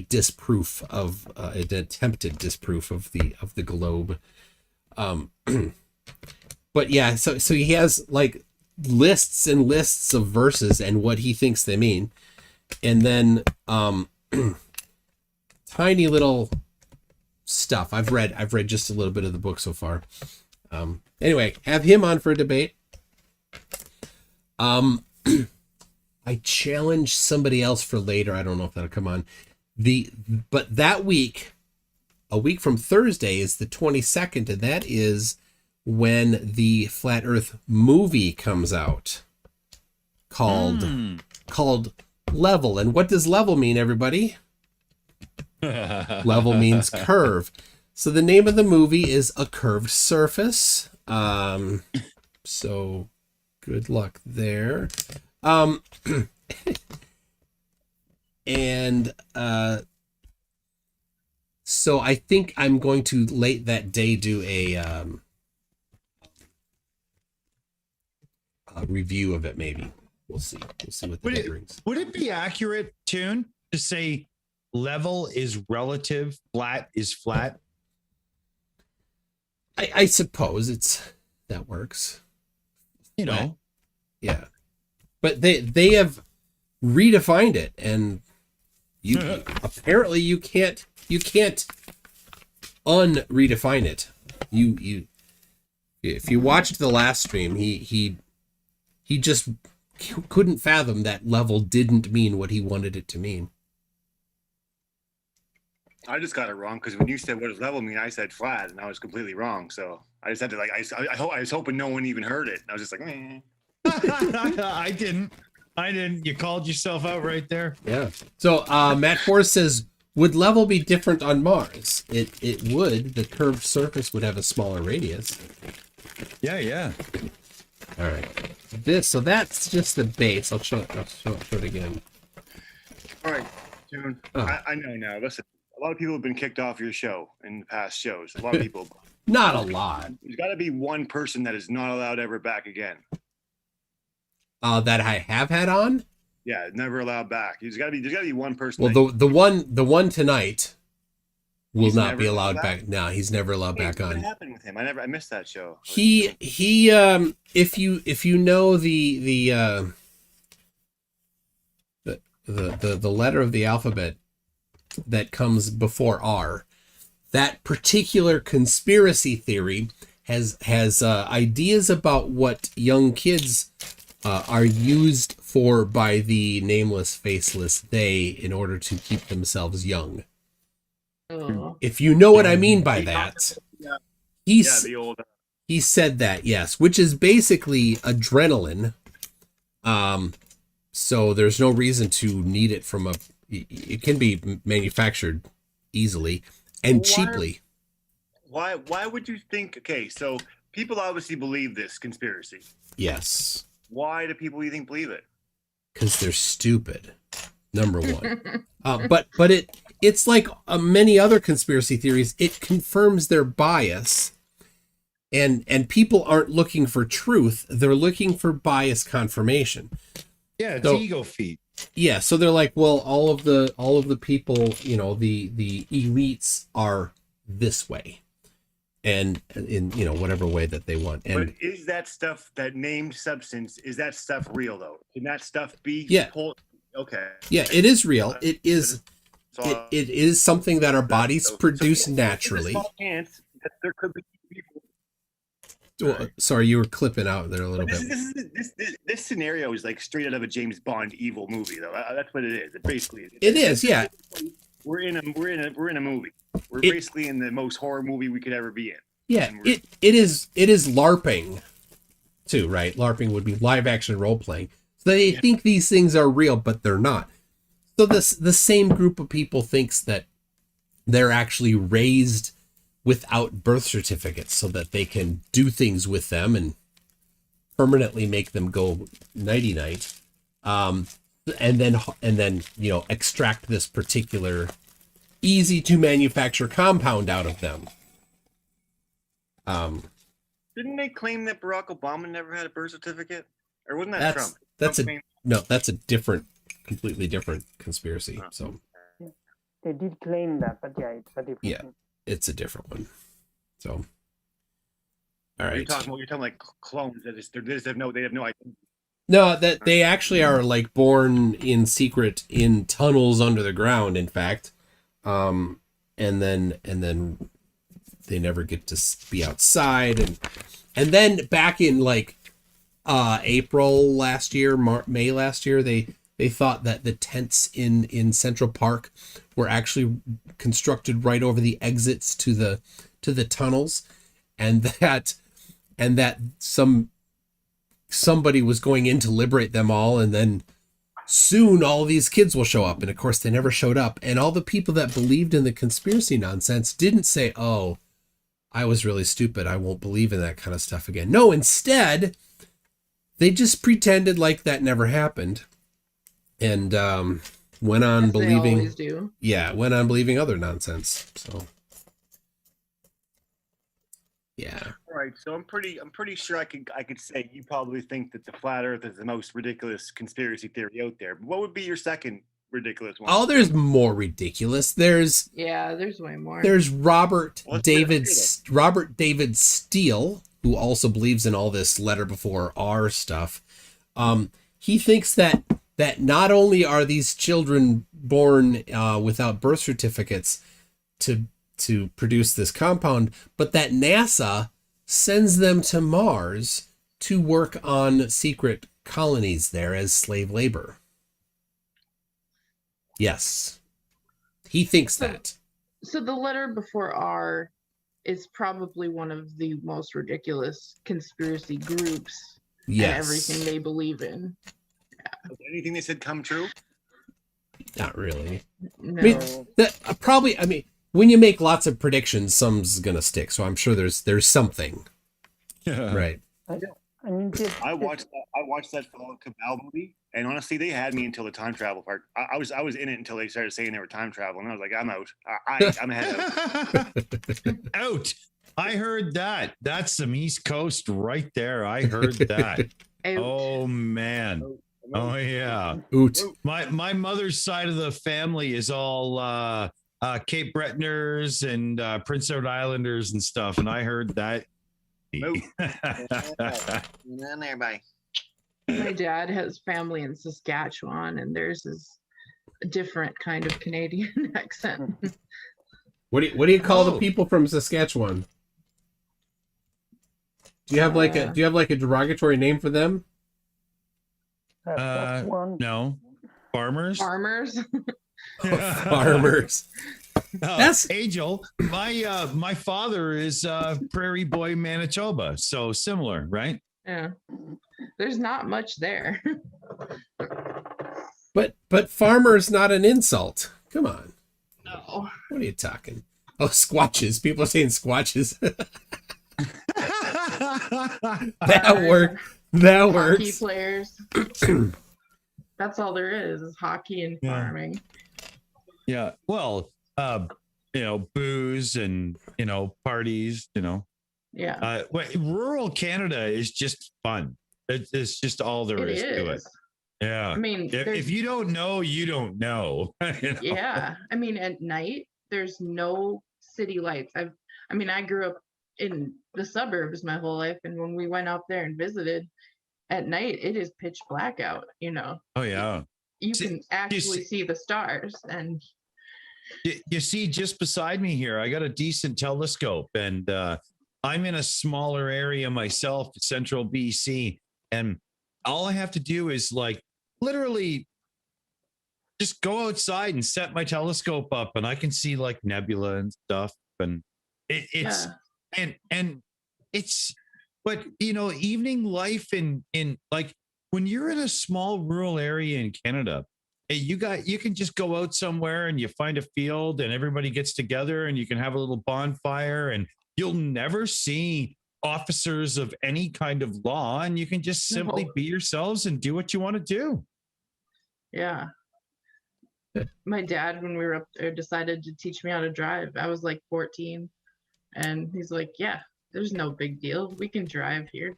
disproof of an attempted disproof of the globe. But yeah, so he has like lists and lists of verses and what he thinks they mean, and then tiny little stuff. I've read just a little bit of the book so far. Anyway, have him on for a debate. I challenge somebody else for later. I don't know if that'll come on. But that week, a week from Thursday, is the 22nd, and that is when the Flat Earth movie comes out called Level. And what does level mean, everybody? Level means curve. So the name of the movie is A Curved Surface. So good luck there. And so I think I'm going to late that day do a review of it. Maybe we'll see what the day brings. Would it be accurate, Toon, to say level is relative, flat is flat? I suppose that works. Yeah. But they have redefined it, and you apparently you can't unredefine it. You if you watched the last stream, he just couldn't fathom that level didn't mean what he wanted it to mean. I just got it wrong because when you said what does level mean, I said flat, and I was completely wrong. So I just had to I was hoping no one even heard it. And I was just like, I didn't. You called yourself out right there. Yeah. So Matt Forrest says, would level be different on Mars? It would. The curved surface would have a smaller radius. Yeah. All right. So that's just the base. I'll show it again. all right, June. Oh. I know now. Listen, a lot of people have been kicked off your show in the past shows. A lot of people. Not a lot. There's got to be one person that is not allowed ever back again. That I have had on. Yeah, never allowed back. There's got to be one person. Well, the one tonight will He's not never be allowed allowed back. No, he's never allowed back What on. happened with him? I missed that show. He if you know the letter of the alphabet that comes before R, that particular conspiracy theory has ideas about what young kids are used for by the nameless, faceless they in order to keep themselves young. Oh. If you know what I mean by that, Yeah, he's the old. he said that, yes, which is basically adrenaline. So there's no reason to need it from it can be manufactured easily and cheaply. Why would you think? Okay, so people obviously believe this conspiracy. Yes. Why do people, you think, believe it? Because they're stupid. Number one. But it's like many other conspiracy theories. It confirms their bias. And people aren't looking for truth. They're looking for bias confirmation. Yeah, it's So- ego feed. Yeah, so they're like, well, all of the people, the elites are this way, and in whatever way that they want. But And is that stuff, that named substance, is that stuff real though? Can that stuff be? Yeah. Okay. yeah, it is real. It is. So, It is something that our bodies so- produce so naturally. There's a small chance that there could be people. Sorry, you were clipping out there a little But bit. this scenario is like straight out of a James Bond evil movie, though. That's what it is. It basically is. It is, yeah. We're in a movie. We're It- basically in the most horror movie we could ever be in. Yeah, And we're- it is LARPing too, right? LARPing would be live action role playing. So they think these things are real, but they're not. So the same group of people thinks that they're actually raised without birth certificates so that they can do things with them and permanently make them go nighty night. And then extract this particular easy to manufacture compound out of them. Didn't they claim that Barack Obama never had a birth certificate? Or wasn't that Trump? That's Trump a different, completely different conspiracy. So They did claim that, but yeah, it's a different Yeah. thing. it's a different one. So, all You're right. talking like clones that they have no idea. No, that they actually are like born in secret in tunnels under the ground. In fact, and then they never get to be outside, and then back in like April last year, May last year, they thought that the tents in Central Park were actually constructed right over the exits to the tunnels, and that somebody was going in to liberate them all, and then soon all these kids will show up. And of course they never showed up, and all the people that believed in the conspiracy nonsense didn't say, oh, I was really stupid, I won't believe in that kind of stuff again. No, instead they just pretended like that never happened, and went on As they believing always do. went on believing other nonsense. So yeah. All right, so I'm pretty sure I could say you probably think that the flat Earth is the most ridiculous conspiracy theory out there. But what would be your second ridiculous one? Oh, there's more ridiculous. There's way more. Robert Let's David hear Steele, who also believes in all this letter before R stuff. He thinks that not only are these children born without birth certificates to produce this compound, but that NASA sends them to Mars to work on secret colonies there as slave labor. Yes. He thinks that. So the letter before R is probably one of the most ridiculous conspiracy groups and everything they believe in. Does anything they said come true? Not really. No. I mean, probably. I mean, when you make lots of predictions, some's gonna stick. So I'm sure there's something. Right. I mean, I watched that Fall Cabal movie, and honestly, they had me until the time travel part. I was in it until they started saying they were time traveling. And I was like, I'm out. I'm ahead out. Out. I heard that. That's some East Coast right there. I heard that. Oh man. Oh yeah. Oot. My mother's side of the family is all Cape Bretoners and Prince Edward Islanders and stuff, and I heard that. Everybody. My dad has family in Saskatchewan, and theirs is a different kind of Canadian accent. What do you call the people from Saskatchewan? Do you have like a derogatory name for them? No. Farmers. Farmers. Farmers. That's Angel. My father is Prairie Boy, Manitoba, so similar, right? Yeah. There's not much there. But farmer's not an insult. Come on. No. What are you talking? Oh, squatches. People are saying squatches. That works. That works. Hockey players. That's all there is hockey and farming. Yeah. Well, booze and, parties, Yeah. Rural Canada is just fun. It's just all there is to it. Yeah. I mean, if you don't know, you don't know. Yeah. I mean, at night, there's no city lights. I grew up in the suburbs my whole life. And when we went out there and visited at night, it is pitch black out, Oh, yeah. You can actually see the stars. And you see, just beside me here, I got a decent telescope, and I'm in a smaller area myself, central BC. And all I have to do is literally just go outside and set my telescope up, and I can see nebula and stuff. And it's but evening life in when you're in a small rural area in Canada, you can just go out somewhere and you find a field and everybody gets together and you can have a little bonfire, and you'll never see officers of any kind of law, and you can just simply be yourselves and do what you want to do. Yeah. My dad, when we were up there, decided to teach me how to drive. I was 14, and he's like, yeah, there's no big deal. We can drive here.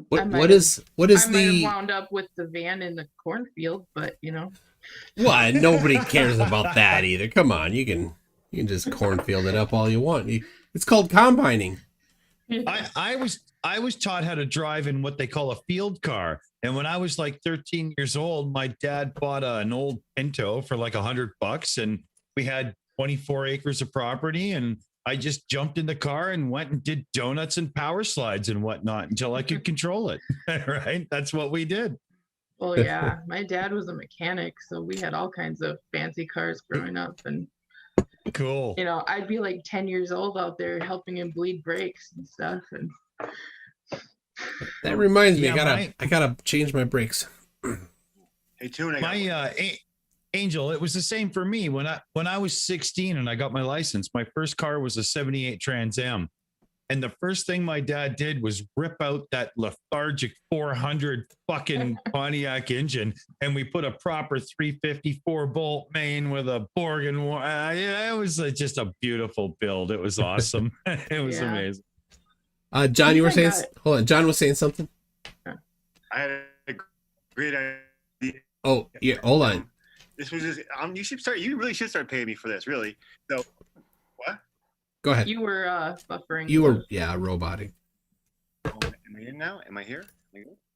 What is I might have wound up with the van in the cornfield, but What? Nobody cares about that either. Come on, you can just cornfield it up all you want. It's called combining. I was taught how to drive in what they call a field car, and when I was 13 years old, my dad bought an old Pinto for $100, and we had 24 acres of property, and I just jumped in the car and went and did donuts and power slides and whatnot until I could control it. Right? That's what we did. Well, yeah, my dad was a mechanic, so we had all kinds of fancy cars growing up, and cool. I'd be 10 years old out there helping him bleed brakes and stuff. And that reminds me, I gotta change my brakes. Hey, Tune, Angel, it was the same for me when I was 16 and I got my license. My first car was a 78 Trans Am. And the first thing my dad did was rip out that lethargic 400 fucking Pontiac engine, and we put a proper 354 bolt main with a Borgen. It was just a beautiful build. It was awesome. It was amazing. John, you were saying? Hold on, John was saying something. I had a great idea. Oh, yeah. Hold on. This was just. You really should start paying me for this, really. So, what? Go ahead. You were buffering. You were, roboting. Oh, am I in now? Am I here?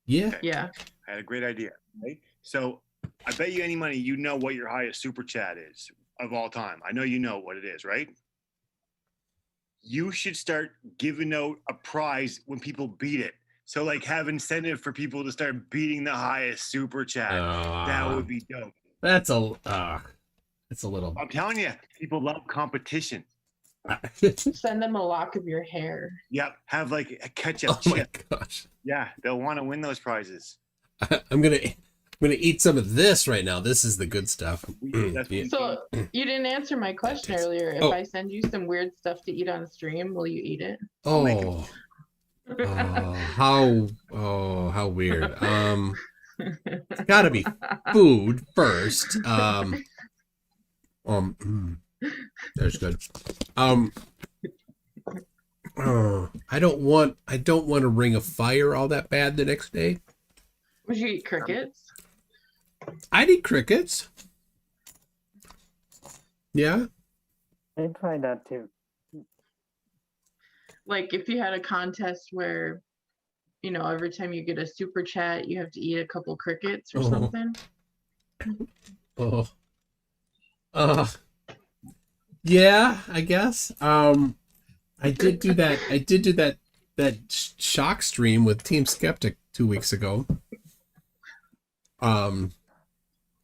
Yeah. Okay. Yeah. I had a great idea. Right? So, I bet you any money you know what your highest super chat is of all time. I know you know what it is, right? You should start giving out a prize when people beat it. So, have incentive for people to start beating the highest super chat. That would be dope. That's It's a little. I'm telling you, people love competition. Send them a lock of your hair. Yep. Have like a ketchup Oh my chip. gosh. Yeah, they'll want to win those prizes. I'm gonna eat some of this right now. This is the good stuff. That's Yeah. So you didn't answer my question earlier. If I send you some weird stuff to eat on stream, will you eat it? Oh. How weird. It's gotta be food first. There's good. I don't want a ring of fire all that bad the next day. Would you eat crickets? I'd eat crickets. Yeah. I'd try that too. Like if you had a contest where, you know, every time you get a super chat, you have to eat a couple crickets or something. Yeah, I guess. I did do that shock stream with Team Skeptic 2 weeks ago.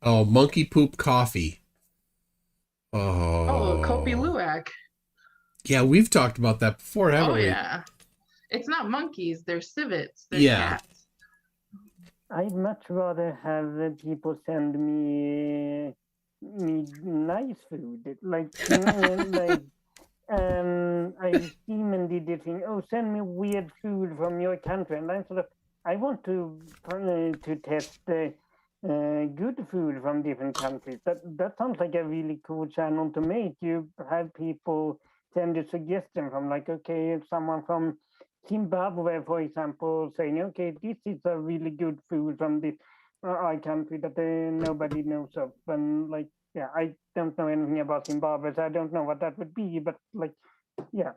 Monkey poop coffee. Kopi Luwak. Yeah, we've talked about that before, haven't we? Oh yeah. It's not monkeys, they're civets. They're cats. I'd much rather have people send me nice food. Like, you know, like I seemingly did think, send me weird food from your country, and I want to test good food from different countries. That sounds like a really cool channel to make. You have people send a suggestion from, like, okay, if someone from Zimbabwe, for example, saying, okay, this is a really good food from this country that nobody knows of, and like, yeah, I don't know anything about Zimbabwe, so I don't know what that would be, but like, yeah.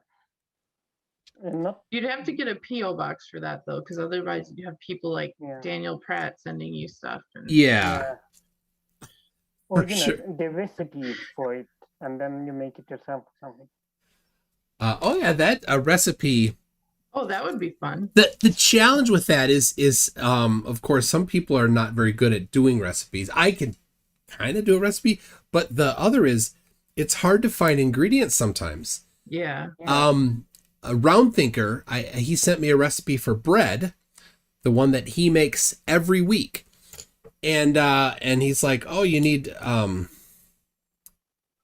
You'd have to get a P.O. box for that, though, because otherwise you have people like Daniel Pratt sending you stuff. Or, the recipes for it, and then you make it yourself or something. That recipe. Oh, that would be fun. The challenge with that is of course, some people are not very good at doing recipes. I can kind of do a recipe, but the other is it's hard to find ingredients sometimes. Yeah. A Round Thinker, he sent me a recipe for bread, the one that he makes every week, and he's like, oh, you need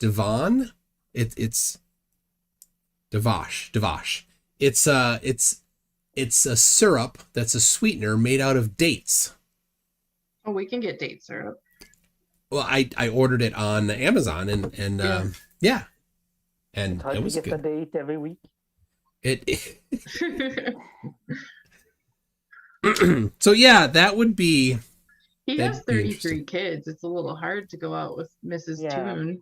Devon. It's Devash. It's a syrup that's a sweetener made out of dates. Oh, we can get date syrup. Well, I ordered it on Amazon and and it was good. Get the date every week. So yeah, that would be. He has 33 kids. It's a little hard to go out with Mrs. Toon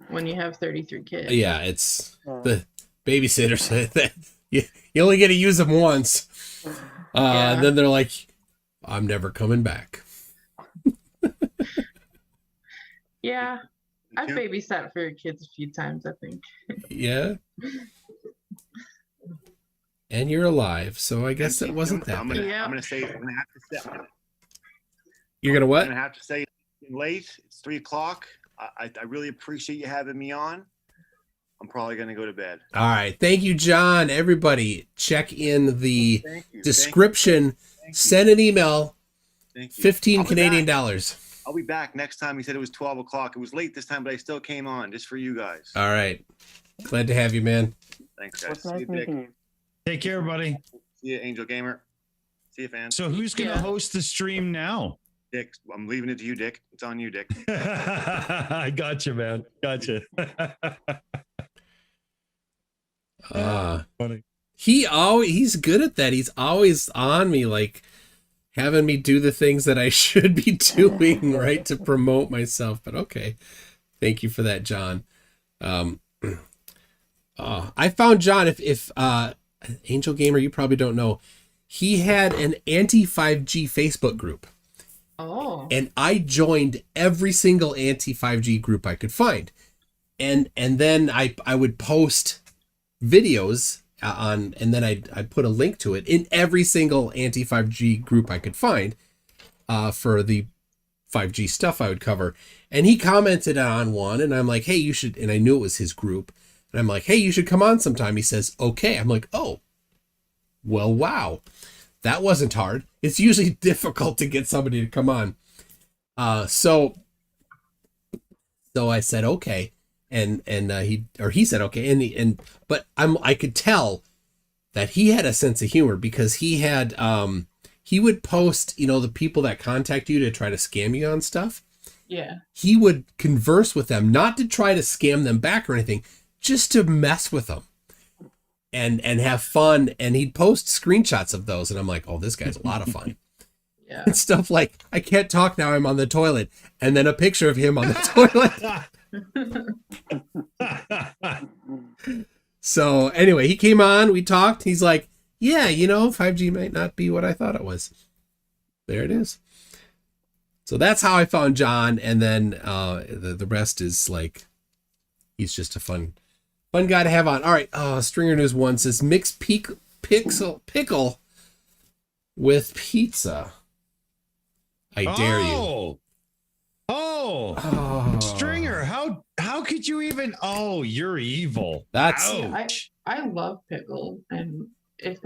when you have 33 kids. Yeah, it's the babysitters. You only get to use them once. Then they're like, I'm never coming back. Yeah, I've babysat for your kids a few times, I think. Yeah. And you're alive, so I guess it wasn't that bad. I'm gonna say I'm gonna have to say. You're gonna what? I'm gonna have to say late. It's 3:00. I really appreciate you having me on. I'm probably gonna go to bed. All right, thank you, John. Everybody, check in the description. Send an email. Thank you. $15 Canadian. I'll be back next time. He said it was 12 o'clock. It was late this time, but I still came on just for you guys. All right, glad to have you, man. Thanks, guys. Nice meeting you. Take care, buddy. See you, Angel Gamer. See you, fans. So who's going to host the stream now? Dick, I'm leaving it to you, Dick. It's on you, Dick. I got you, man. Gotcha. Funny. He's good at that. He's always on me, like having me do the things that I should be doing, right, to promote myself. But okay, thank you for that, John. I found John. If Angel Gamer, you probably don't know, he had an anti-5G Facebook group. Oh. And I joined every single anti-5G group I could find, and then I would post videos on, and then I'd put a link to it in every single anti-5G group I could find for the 5G stuff I would cover. And he commented on one, and I'm like, hey, you should, and I knew it was his group. And I'm like, hey, you should come on sometime. He says, okay. I'm like, oh, well, wow. That wasn't hard. It's usually difficult to get somebody to come on. So I said, okay. And he said, okay. But I could tell that he had a sense of humor because he had, he would post, the people that contact you to try to scam you on stuff. Yeah. He would converse with them, not to try to scam them back or anything, just to mess with them and have fun. And he'd post screenshots of those. And I'm like, oh, this guy's a lot of fun. Yeah. And stuff like, I can't talk now, I'm on the toilet. And then a picture of him on the toilet. So anyway, he came on, we talked. He's like, yeah, 5G might not be what I thought it was. There it is. So that's how I found Jon. And then the rest is like, he's just a fun guy to have on. All right. Stringer News 1 says mix pickle with pizza. I dare you. Oh, Stringer, how could you even? Oh, you're evil. That's I love pickle, and is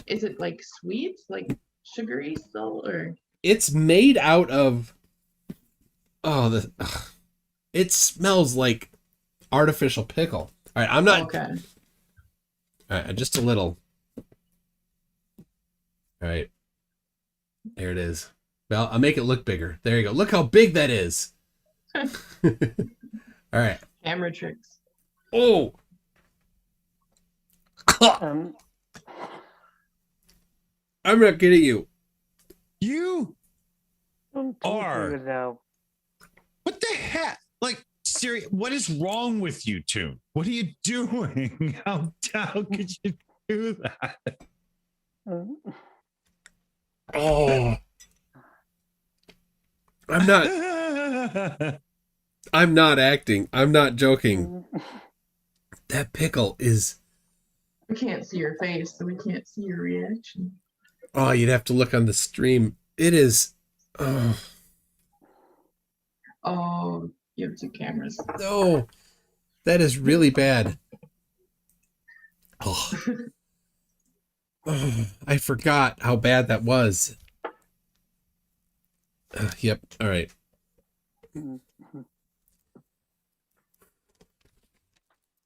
it like sweet, like sugary still, or it's made out of it smells like artificial pickle. All right, I'm not okay. All right, just a little. All right, there it is. Well, I'll make it look bigger. There you go. Look how big that is. All right. Camera tricks. Oh. Um, I'm not kidding you. You don't are. do that. What the heck? Like, seriously, what is wrong with you, Toon? What are you doing? How could you do that? Oh. I'm not acting. I'm not joking. That pickle is... We can't see your face, so we can't see your reaction. Oh, you'd have to look on the stream. It is... Oh, You have two cameras. no. That is really bad. Oh. Oh, I forgot how bad that was. Yep. All right. All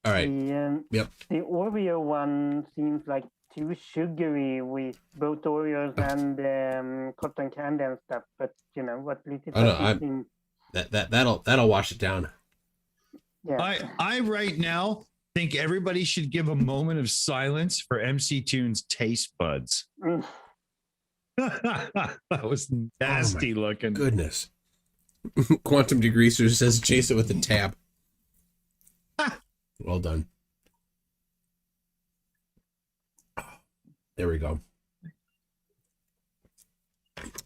right. Yep. The Oreo one seems like too sugary with both Oreos and cotton candy and stuff. But what little that'll wash it down. Yeah. I right now think everybody should give a moment of silence for MC Toon's taste buds. That was nasty looking. Goodness. Quantum Degreaser says chase it with a tab. Well done. There we go.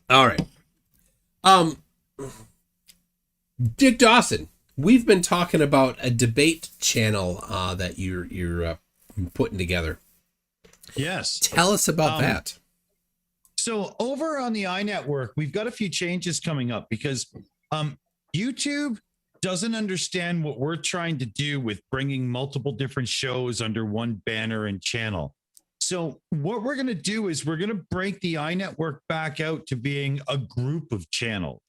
All right. Dick Dawson, we've been talking about a debate channel that you're putting together. Yes. Tell us about that. So over on the iNetwork, we've got a few changes coming up because YouTube doesn't understand what we're trying to do with bringing multiple different shows under one banner and channel. So what we're going to do is we're going to break the iNetwork back out to being a group of channels.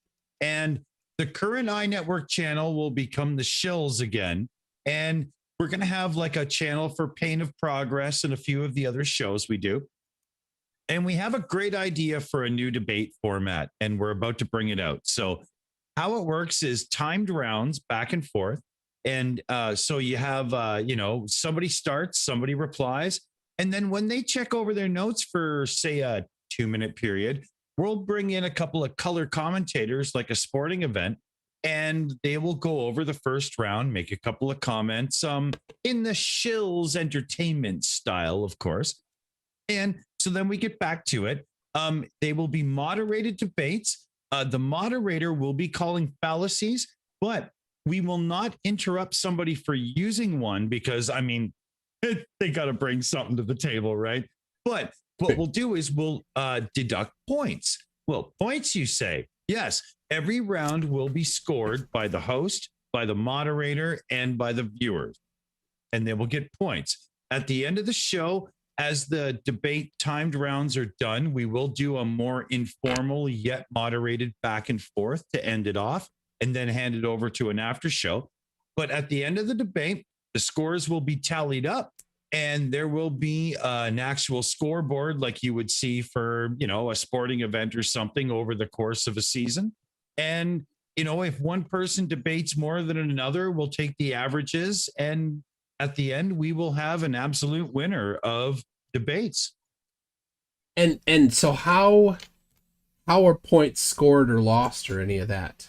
And the current iNetwork channel will become the Shills again. And we're going to have like a channel for Pain of Progress and a few of the other shows we do. And we have a great idea for a new debate format, and we're about to bring it out. So how it works is timed rounds back and forth. And so you have, somebody starts, somebody replies. And then when they check over their notes for, say, a 2-minute period, we'll bring in a couple of color commentators like a sporting event, and they will go over the first round, make a couple of comments in the Shills entertainment style, of course. And so then we get back to it. They will be moderated debates. The moderator will be calling fallacies, but we will not interrupt somebody for using one because, they got to bring something to the table, right? But what we'll do is we'll deduct points. Well, points, you say. Yes, every round will be scored by the host, by the moderator, and by the viewers, and they will get points. At the end of the show, as the debate timed rounds are done, we will do a more informal yet moderated back and forth to end it off and then hand it over to an after show. But at the end of the debate, the scores will be tallied up and there will be an actual scoreboard like you would see for, a sporting event or something over the course of a season. And, if one person debates more than another, we'll take the averages. And at the end, we will have an absolute winner of debates. And so how are points scored or lost or any of that?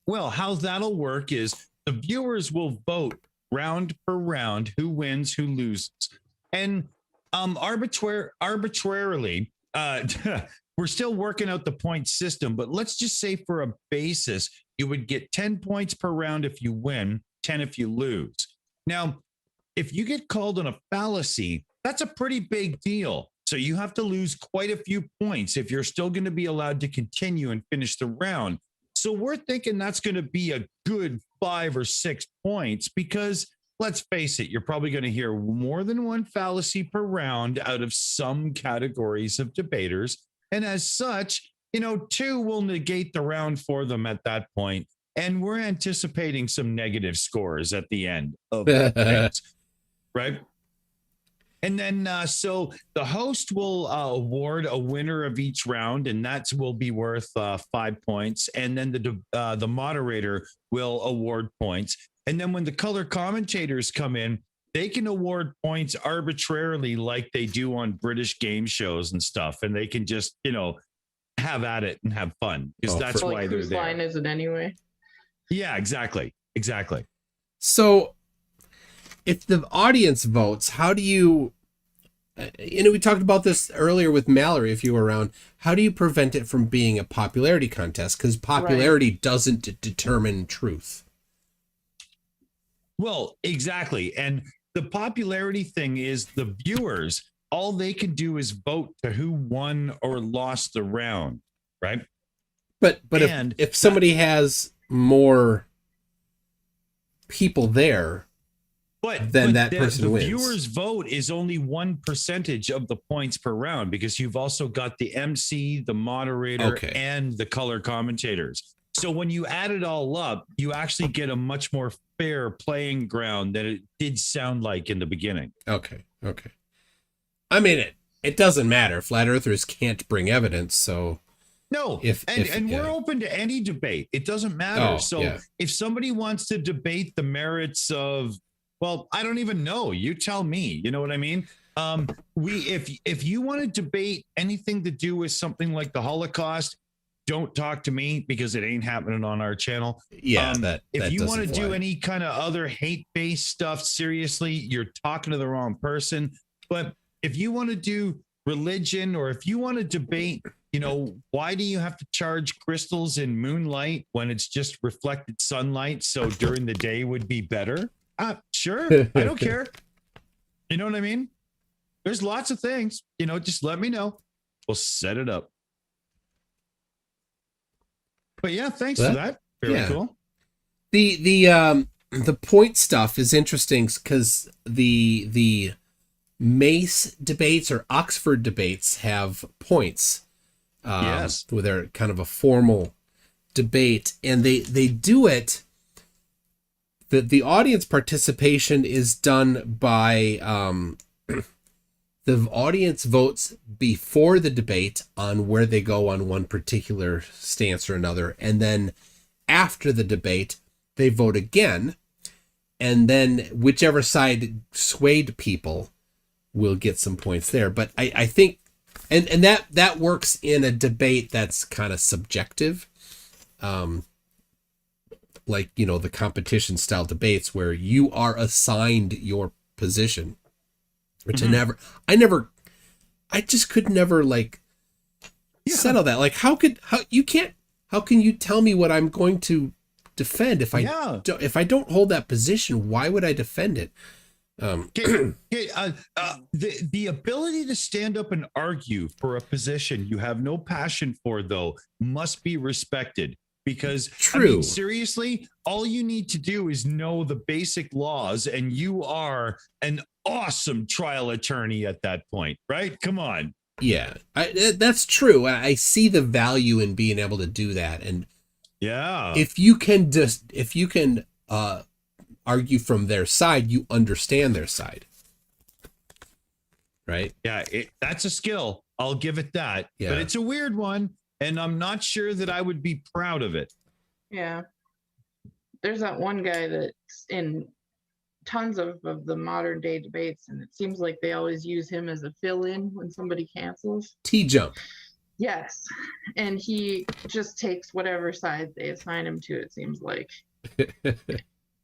Well, how that'll work is the viewers will vote round per round who wins, who loses. And arbitrarily, we're still working out the point system, but let's just say for a basis, you would get 10 points per round if you win, 10 if you lose. Now, if you get called on a fallacy, that's a pretty big deal. So you have to lose quite a few points if you're still going to be allowed to continue and finish the round. So we're thinking that's going to be a good 5 or 6 points because let's face it, you're probably going to hear more than one fallacy per round out of some categories of debaters. And as such, 2 will negate the round for them at that point. And we're anticipating some negative scores at the end of that, right? And then, so the host will award a winner of each round, and that will be worth 5 points. And then the moderator will award points. And then when the color commentators come in, they can award points arbitrarily like they do on British game shows and stuff. And they can just, have at it and have fun because that's why they're there. Line is it anyway? Yeah, exactly. So if the audience votes, how do you, we talked about this earlier with Mallory, if you were around, how do you prevent it from being a popularity contest? Because popularity doesn't determine truth. Well, exactly. And the popularity thing is the viewers, all they can do is vote to who won or lost the round, right? But if somebody has more people there, then that person wins. The viewer's vote is only 1% of the points per round because you've also got the MC, the moderator, and the color commentators. So when you add it all up, you actually get a much more fair playing ground than it did sound like in the beginning. Okay. I mean, it doesn't matter. Flat earthers can't bring evidence, so... No, we're open to any debate. It doesn't matter. If somebody wants to debate the merits of, well, I don't even know. You tell me. You know what I mean? If you want to debate anything to do with something like the Holocaust, don't talk to me because it ain't happening on our channel. Yeah, if you want to do any kind of other hate-based stuff, seriously, you're talking to the wrong person. But if you want to do religion or if you want to debate, why do you have to charge crystals in moonlight when it's just reflected sunlight? So during the day would be better. Sure. I don't care. You know what I mean? There's lots of things, just let me know. We'll set it up. But yeah, thanks for that. Very cool. The point stuff is interesting because the Mace debates or Oxford debates have points. Yes, where they're kind of a formal debate, and they do it. The audience participation is done by the audience votes before the debate on where they go on one particular stance or another, and then after the debate they vote again, and then whichever side swayed people will get some points there. But I think and that works in a debate that's kind of subjective, like the competition style debates where you are assigned your position, which I just could never settle that. Like how can you tell me what I'm going to defend if I don't hold that position? Why would I defend it? The ability to stand up and argue for a position you have no passion for, though, must be respected. Because True. I mean, seriously, all you need to do is know the basic laws, and you are an awesome trial attorney at that point, right? Come on. Yeah, that's true. I see the value in being able to do that, and yeah, if you can argue from their side, you understand their side, right? Yeah, that's a skill. I'll give it that. Yeah. But it's a weird one, and I'm not sure that I would be proud of it. Yeah. There's that one guy that's in tons of the modern day debates, and it seems like they always use him as a fill-in when somebody cancels. T-Jump. Yes. And he just takes whatever side they assign him to, it seems like. You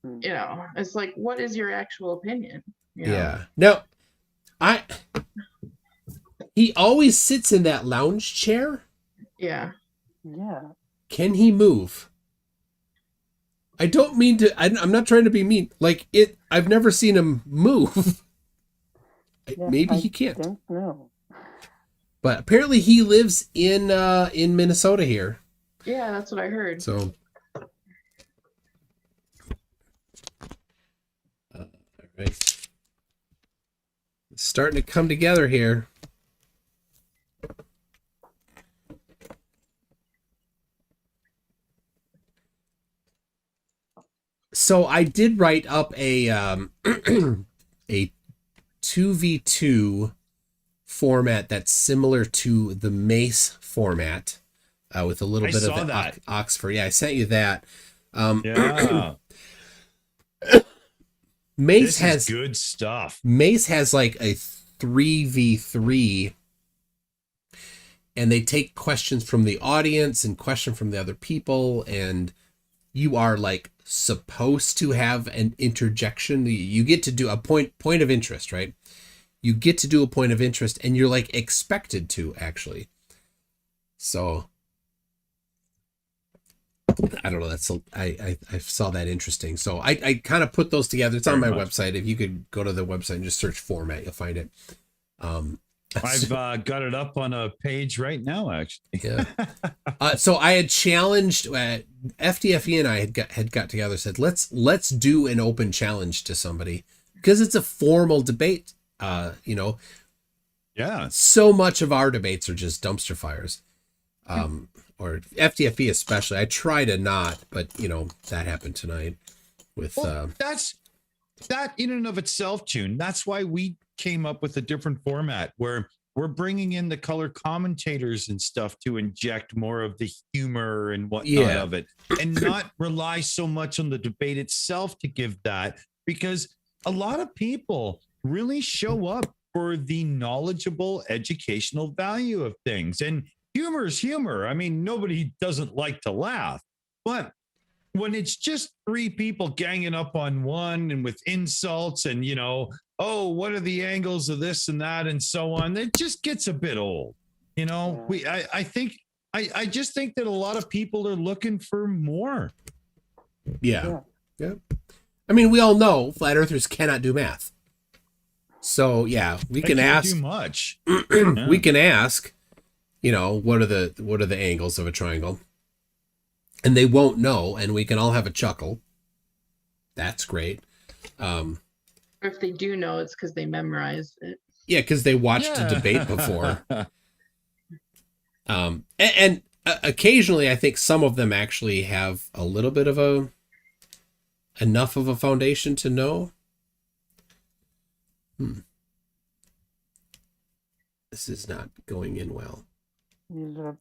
know, it's like, what is your actual opinion? You know? Yeah. No, he always sits in that lounge chair. Yeah. Yeah. Can he move? I don't mean to, I'm not trying to be mean. Like I've never seen him move. Yeah, Maybe he can't. I don't know. But apparently he lives in Minnesota here. Yeah, that's what I heard. So all right. It's starting to come together here. So I did write up a a 2v2 format that's similar to the Mace format, with a little bit of the Oxford. Yeah, I sent you that. Yeah. Mace has good stuff. Mace has like a 3v3, and they take questions from the audience and question from the other people, and you are like supposed to have an interjection. You get to do a point of interest, right? You get to do a point of interest, and you're like expected to, actually. So I don't know. That's I saw that interesting. So I kind of put those together. It's on my website. If you could go to the website and just search format, you'll find it. I've got it up on a page right now, actually. Yeah. So I had challenged FDFE, and I had got together, said let's do an open challenge to somebody, because it's a formal debate. You know. Yeah. So much of our debates are just dumpster fires. Or FDFE especially. I try to not, but you know, that happened tonight with that's that in and of itself, Tune. That's why we came up with a different format where we're bringing in the color commentators and stuff to inject more of the humor and whatnot of it, and not rely so much on the debate itself to give that, because a lot of people really show up for the knowledgeable educational value of things. And humor is humor. I mean, nobody doesn't like to laugh, but when it's just three people ganging up on one and with insults and, you know, oh, what are the angles of this and that and so on, it just gets a bit old. You know, I just think that a lot of people are looking for more. Yeah. I mean, we all know flat earthers cannot do math. So yeah, we can ask too much. We can ask, you know, what are the angles of a triangle? And they won't know, and we can all have a chuckle. That's great. Or if they do know, it's because they memorized it. Yeah, because they watched a debate before. And occasionally, I think some of them actually have a little bit of enough of a foundation to know. This is not going in well. You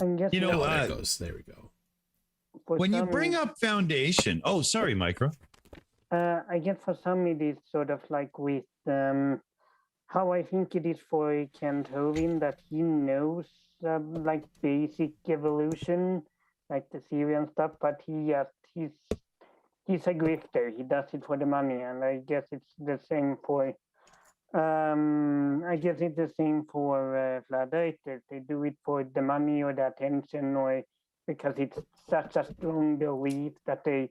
know, there it goes. There we go. When you bring up foundation, oh, sorry, Micro. I guess for some it is sort of like with how I think it is for Kent Hovind, that he knows like basic evolution, like the theory and stuff, but he's a grifter. He does it for the money, and I guess it's the same for flat earthers. They do it for the money or the attention, or because it's such a strong belief that they,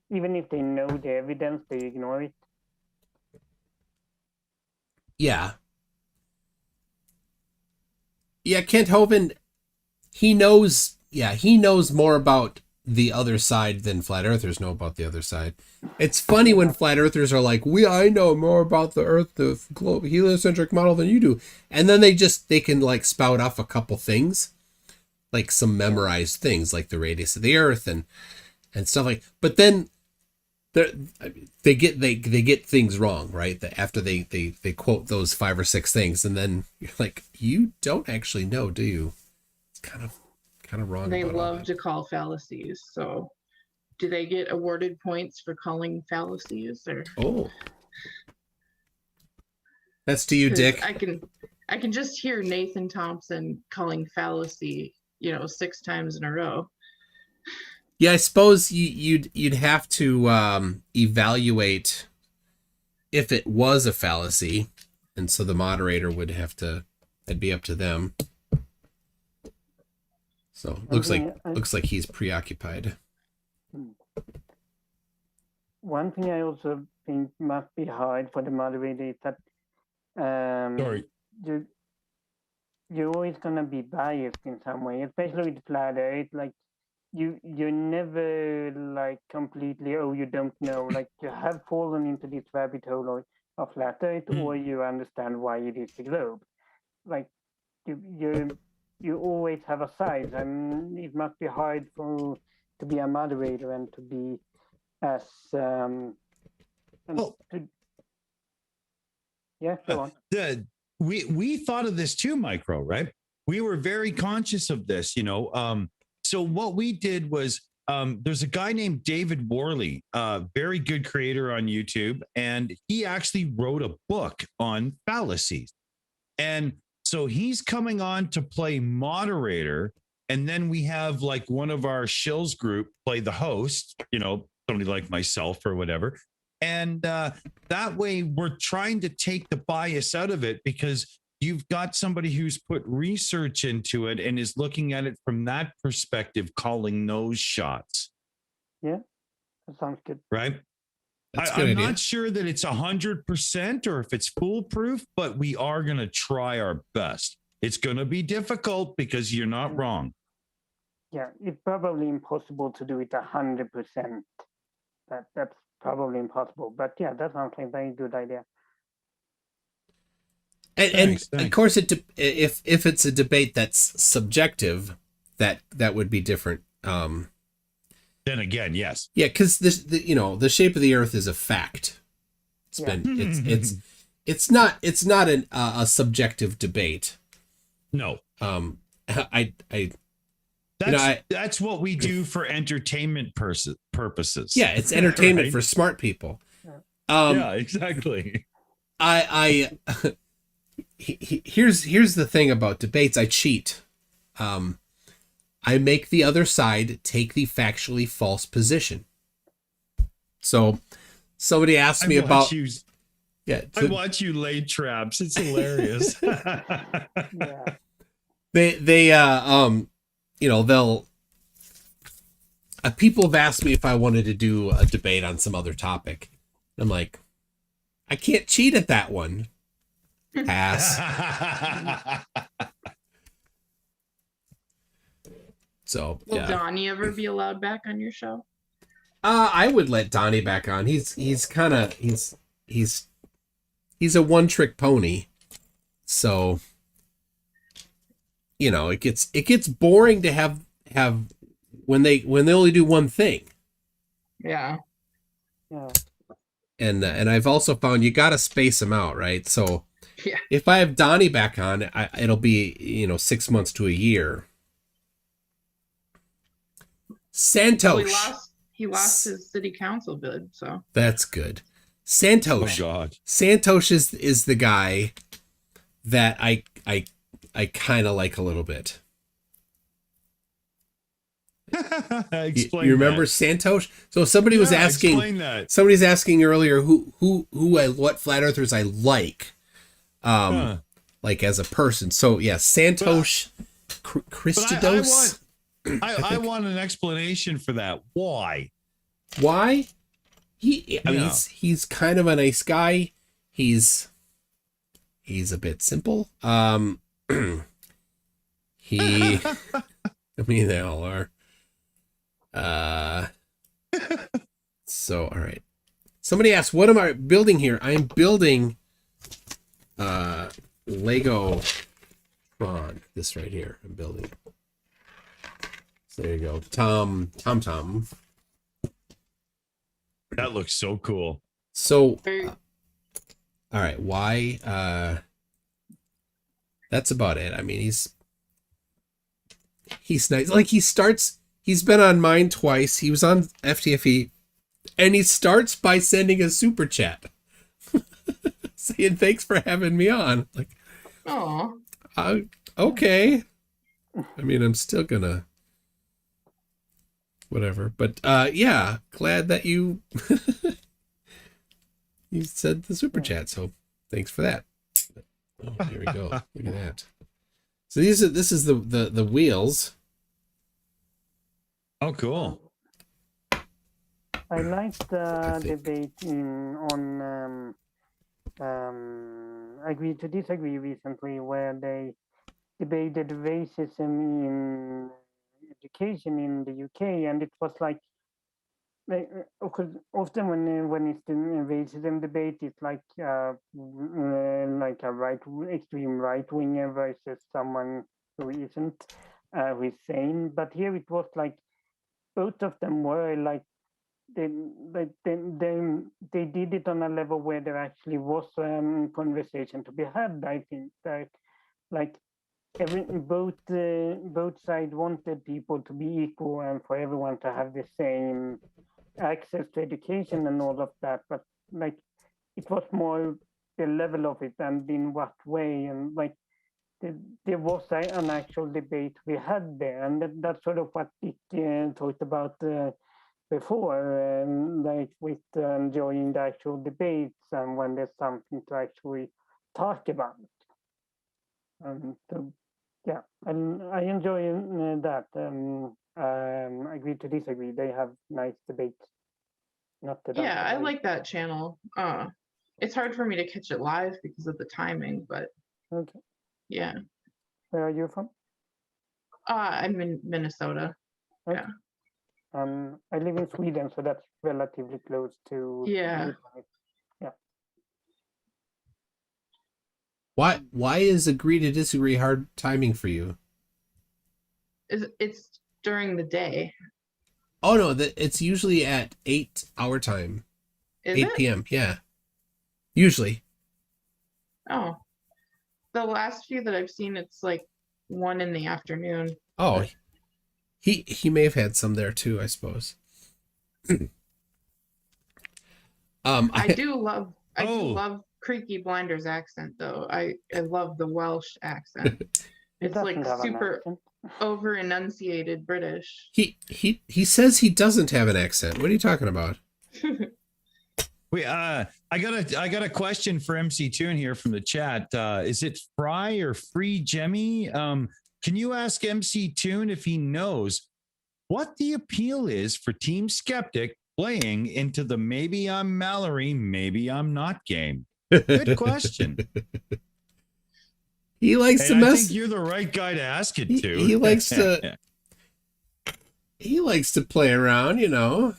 even if they know the evidence, they ignore it. Yeah. Yeah, Kent Hovind, he knows more about the other side than flat earthers know about the other side. It's funny when flat earthers are like, I know more about the earth, the globe heliocentric model than you do. And then they can like spout off a couple things, like some memorized things like the radius of the earth and stuff like, but then they get things wrong, right? After they quote those 5 or 6 things, and then you're like, you don't actually know, do you? It's kind of wrong. They love to call fallacies. So do they get awarded points for calling fallacies, or? Oh, that's to you, Dick. I can just hear Nathan Thompson calling fallacy, 6 times in a row. Yeah, I suppose you'd have to evaluate if it was a fallacy, and so the moderator would have to. It'd be up to them. So looks like he's preoccupied. One thing I also think must be hard for the moderator is that you're always gonna be biased in some way, especially with flat earth. Like you're never like completely, you don't know. Like you have fallen into this rabbit hole of flat earth, or you understand why it is the globe. Like you always have a side, and it must be hard to be a moderator and to be as go on. We thought of this too, Micro, right? We were very conscious of this, So what we did was there's a guy named David Worley, very good creator on YouTube, and he actually wrote a book on fallacies. And so he's coming on to play moderator, and then we have like one of our shills group play the host, somebody like myself or whatever. And that way we're trying to take the bias out of it, because you've got somebody who's put research into it and is looking at it from that perspective, calling those shots. Yeah, that sounds good. Right? I'm not sure that it's 100% or if it's foolproof, but we are going to try our best. It's going to be difficult because you're not wrong. Yeah, it's probably impossible to do it 100%. That's probably impossible. But yeah, that sounds like a very good idea. And of course, if it's a debate that's subjective, that would be different. Then again, yes. Yeah, because the shape of the Earth is a fact. It's not a subjective debate. No. That's what we do for entertainment purposes. Yeah, it's entertainment right? For smart people. Yeah, exactly. Here's the thing about debates. I cheat. I make the other side take the factually false position. So somebody asked me about. I watch you lay traps. It's hilarious. Yeah. They'll. People have asked me if I wanted to do a debate on some other topic. I'm like, I can't cheat at that one. Pass. So will Donnie ever be allowed back on your show? I would let Donnie back on. He's a one-trick pony. So it gets boring to have when they only do one thing. Yeah. Yeah. And I've also found you got to space them out, right? So yeah. If I have Donnie back on, it'll be 6 months to a year. Santosh. Well, he lost his city council bid, so that's good. Santosh. Oh God. Santosh is the guy that I kind of like a little bit. Explain. You remember that. Santosh? So somebody was asking. Explain that. Somebody's asking earlier what flat earthers I like, like as a person. So yeah, Santosh Christodos. I want an explanation for that. Why? He's kind of a nice guy. He's he's a bit simple. He, I mean, they all are. So, all right. Somebody asked, what am I building here? I'm building Lego Tron. This right here. I'm building. So there you go. Tom. That looks so cool. So, all right. Why? That's about it. I mean, he's nice. Like he's been on mine twice. He was on FTFE, and he starts by sending a super chat saying, thanks for having me on. Like, Oh. Okay. I mean, I'm still gonna whatever. But yeah, glad that you you said the super chat, so thanks for that. Oh, here we go. Look at that. So this is the wheels. Oh, cool. I liked the debate on agree to disagree recently, where they debated racism in education in the UK, and it was like because often when it's the racism debate, it's like a extreme right winger versus someone who isn't, who is sane. But here it was like both of them were like they did it on a level where there actually was conversation to be had. I think that like both sides wanted people to be equal and for everyone to have the same access to education and all of that, but like it was more the level of it and in what way, and like there was an actual debate we had there, and that's sort of what Dick talked about before, like with enjoying the actual debates and when there's something to actually talk about. So yeah, and I enjoy that. Agree to disagree. They have nice debates. Not that Yeah, I like that channel. It's hard for me to catch it live because of the timing, but okay. Yeah. Where are you from? I'm in Minnesota. Okay. Yeah. I live in Sweden, so that's relatively close to. Yeah. Yeah. Why is agree to disagree hard timing for you? It's during the day. Oh no, it's usually at 8 our time. Is 8 it? p.m. Yeah. Usually. Oh. The last few that I've seen, it's like 1 in the afternoon. Oh. He may have had some there too, I suppose. I do love Creaky Blinder's accent though. I love the Welsh accent. It's like super over enunciated British. He says he doesn't have an accent. What are you talking about? Wait, I got a question for MC Toon here from the chat. Is it Fry or Free Jemmy? Can you ask MC Toon if he knows what the appeal is for Team Skeptic playing into the maybe I'm Mallory, maybe I'm not game? Good question. He likes to mess. I think you're the right guy to ask it to. He likes to. He likes to play around, you know.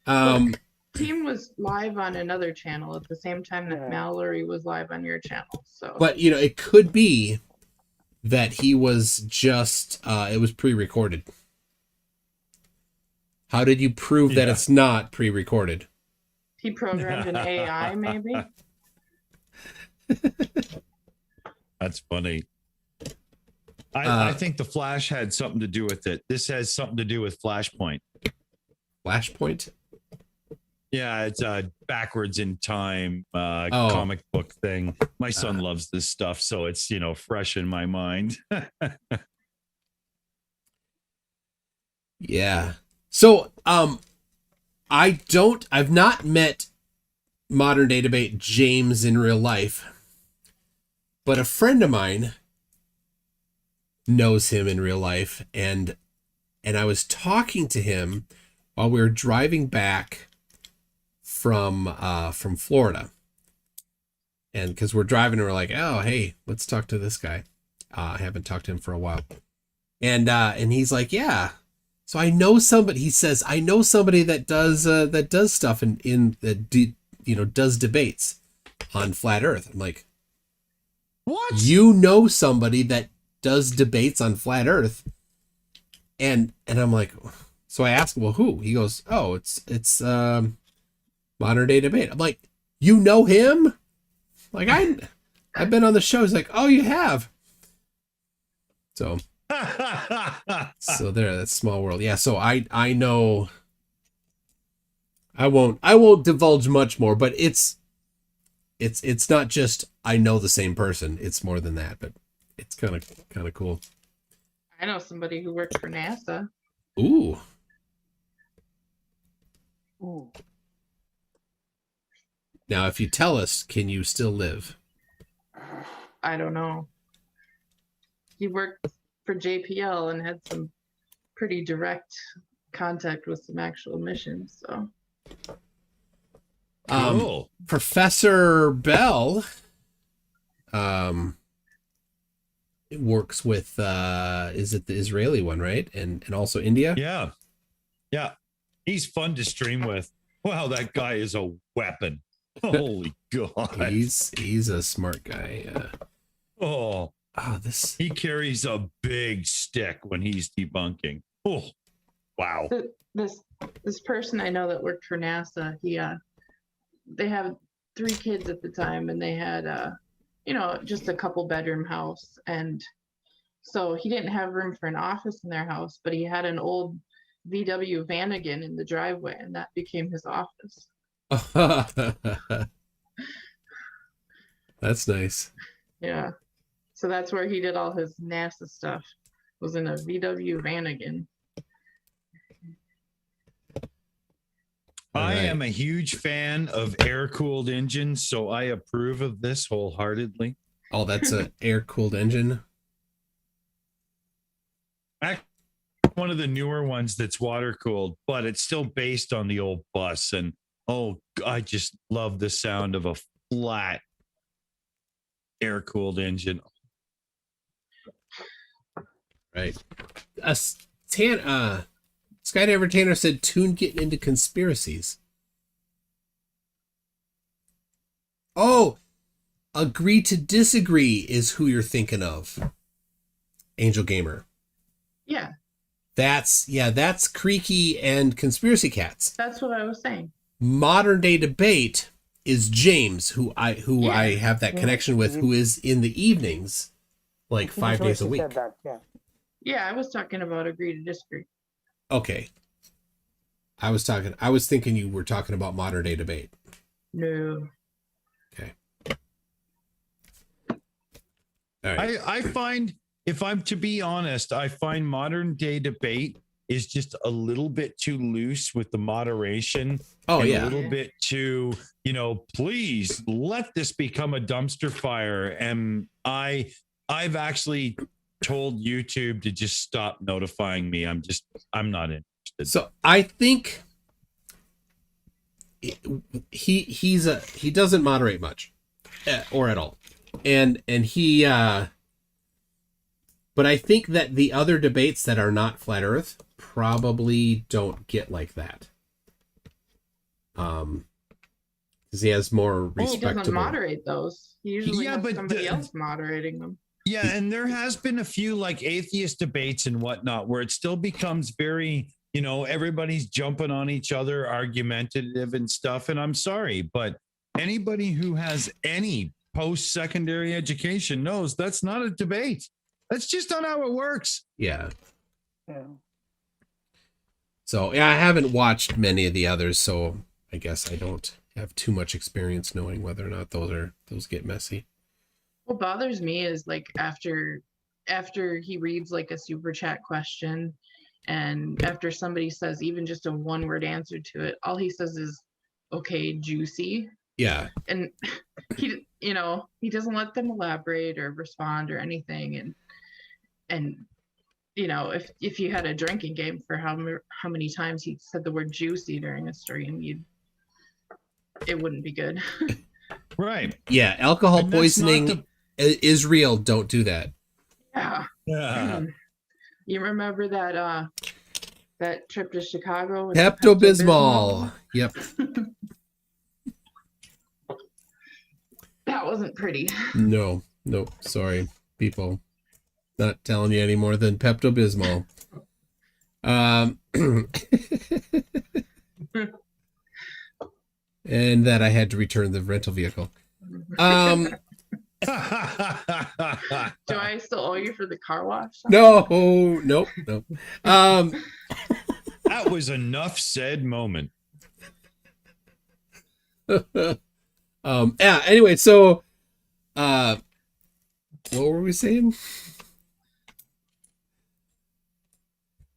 Look, Team was live on another channel at the same time that Mallory was live on your channel. So, but you know, it could be that he was just. It was pre-recorded. How did you prove that it's not pre-recorded? He programmed an AI, maybe. That's funny. I think the Flash had something to do with it. This has something to do with Flashpoint. Flashpoint? Yeah, it's a backwards in time comic book thing. My son loves this stuff, so it's, you know, fresh in my mind. Yeah. So, I've not met modern day debate James in real life, but a friend of mine knows him in real life, and I was talking to him while we were driving back from Florida, And because we're driving, and we're like, oh, hey, let's talk to this guy. I haven't talked to him for a while. And he's like, yeah. So I know somebody. He says, I know somebody that does stuff does debates on flat Earth. I'm like, what? You know somebody that does debates on flat Earth? And I'm like, so I asked him, well, who? He goes, oh, it's Modern Day Debate. I'm like, you know him? Like I've been on the show. He's like, oh, you have. So there, that's small world. Yeah. So I know. I won't divulge much more, but it's not just I know the same person. It's more than that, but it's kind of cool. I know somebody who works for NASA. Ooh. Ooh. Now, if you tell us, can you still live? I don't know. He worked for JPL and had some pretty direct contact with some actual missions. So, Cool. Professor Bell, works with is it the Israeli one, right? And also India? Yeah. He's fun to stream with. Wow, that guy is a weapon. Holy God. He's a smart guy. He carries a big stick when he's debunking. Oh, wow. This person I know that worked for NASA, they have 3 kids at the time, and they had just a couple bedroom house, and so he didn't have room for an office in their house, but he had an old VW Vanagon in the driveway, and that became his office. That's nice. Yeah. So that's where he did all his NASA stuff, was in a VW Vanagon. I am a huge fan of air-cooled engines, so I approve of this wholeheartedly. Oh, that's an air-cooled engine? One of the newer ones that's water-cooled, but it's still based on the old bus. And, I just love the sound of a flat air-cooled engine. Right. Skydiver Tanner said, Toon getting into conspiracies. Oh, agree to disagree is who you're thinking of. Angel Gamer. Yeah. That's Creaky and Conspiracy Cats. That's what I was saying. Modern Day Debate is James, who I have that connection with, who is in the evenings, like 5 days a week. Yeah, I was talking about agree to disagree. Okay. I was thinking you were talking about Modern Day Debate. No. Okay. All right. I find, if I'm to be honest, I find Modern Day Debate is just a little bit too loose with the moderation. Oh, and yeah. A little bit too, please let this become a dumpster fire. And I've actually told YouTube to just stop notifying me. I'm not interested. So I think he doesn't moderate much, or at all, and he but I think that the other debates that are not Flat Earth probably don't get like that. Because he has more respectable. He doesn't moderate those. He usually has somebody else moderating them. Yeah, and there has been a few like atheist debates and whatnot where it still becomes very, everybody's jumping on each other, argumentative and stuff. And I'm sorry, but anybody who has any post-secondary education knows that's not a debate. That's just not how it works. Yeah. So, I haven't watched many of the others, so I guess I don't have too much experience knowing whether or not those get messy. What bothers me is like after he reads like a super chat question, and after somebody says even just a 1-word answer to it, all he says is, okay, juicy. Yeah. And he doesn't let them elaborate or respond or anything. And if you had a drinking game for how many times he said the word juicy during a stream, it wouldn't be good. Right. Yeah, alcohol And that's not poisoning is real. Don't do that. Yeah. Yeah. You remember that trip to Chicago with Pepto-Bismol. Yep. That wasn't pretty. No, sorry, people. Not telling you any more than Pepto-Bismol. And that I had to return the rental vehicle. Do I still owe you for the car wash? Nope. That was enough said moment. Yeah, anyway, so what were we saying?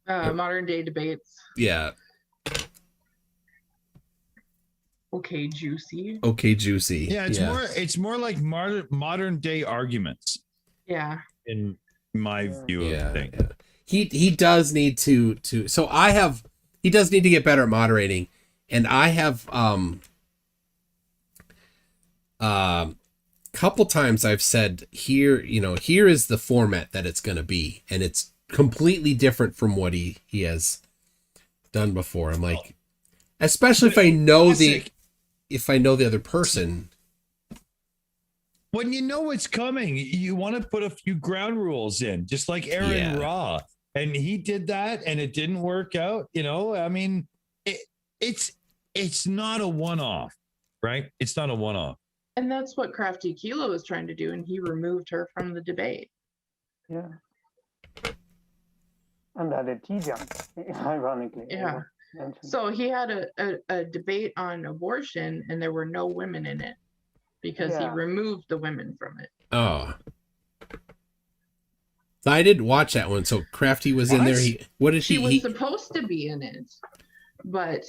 Modern day debates. Yeah. Okay, juicy. Yeah, it's more like modern day arguments. Yeah. In my view of things. Yeah. He does need to he does need to get better at moderating, and I have couple times I've said here is the format that it's going to be, and it's completely different from what he has done before. I'm like, especially if I know the other person. When you know it's coming, you want to put a few ground rules in, just like Aaron Raw. And he did that and it didn't work out. I mean, it's not a one-off, right? It's not a one-off. And that's what Crafty Kilo was trying to do, and he removed her from the debate. Yeah. And that a T-jump, ironically. Yeah. So he had a debate on abortion, and there were no women in it because he removed the women from it. Oh. I didn't watch that one. So Crafty was in there. She was supposed to be in it, but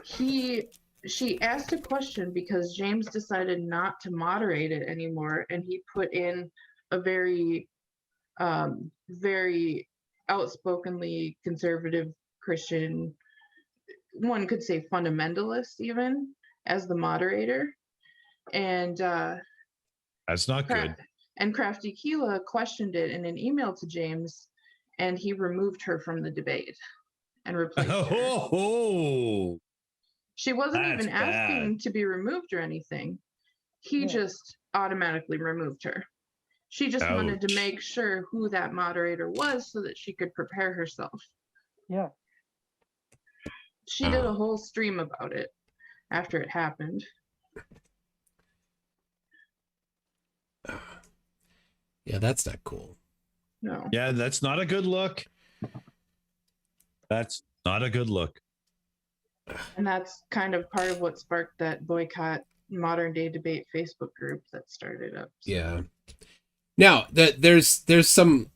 she asked a question because James decided not to moderate it anymore, and he put in a very, very outspokenly conservative Christian, one could say fundamentalist even, as the moderator. And that's not good. And Crafty Keela questioned it in an email to James, and he removed her from the debate and replaced her. She wasn't even asking to be removed or anything. He just automatically removed her. She just wanted to make sure who that moderator was so that she could prepare herself. Yeah. She did a whole stream about it after it happened. Yeah, that's not cool. No. Yeah, that's not a good look. That's not a good look. And that's kind of part of what sparked that boycott modern day debate Facebook group that started up. So. Yeah. Now, there's some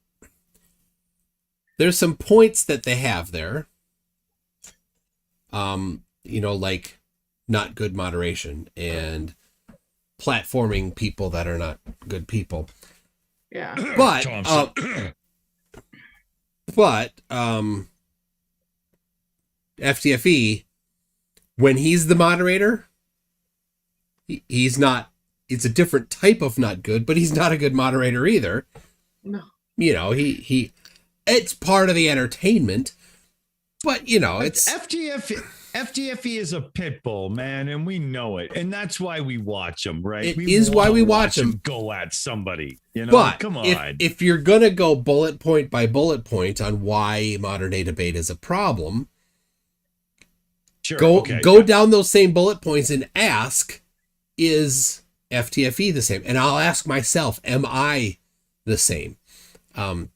points that they have there. Like not good moderation and platforming people that are not good people. Yeah. But FTFE, when he's the moderator, he's not, it's a different type of not good, but he's not a good moderator either. No. It's part of the entertainment, but it's FTFE is a pit bull, man, and we know it, and that's why we watch them, right? Is why we watch them go at somebody. But come on. If you're gonna go bullet point by bullet point on why modern day debate is a problem, go down those same bullet points and ask, is FTFE the same? And I'll ask myself, am I the same? I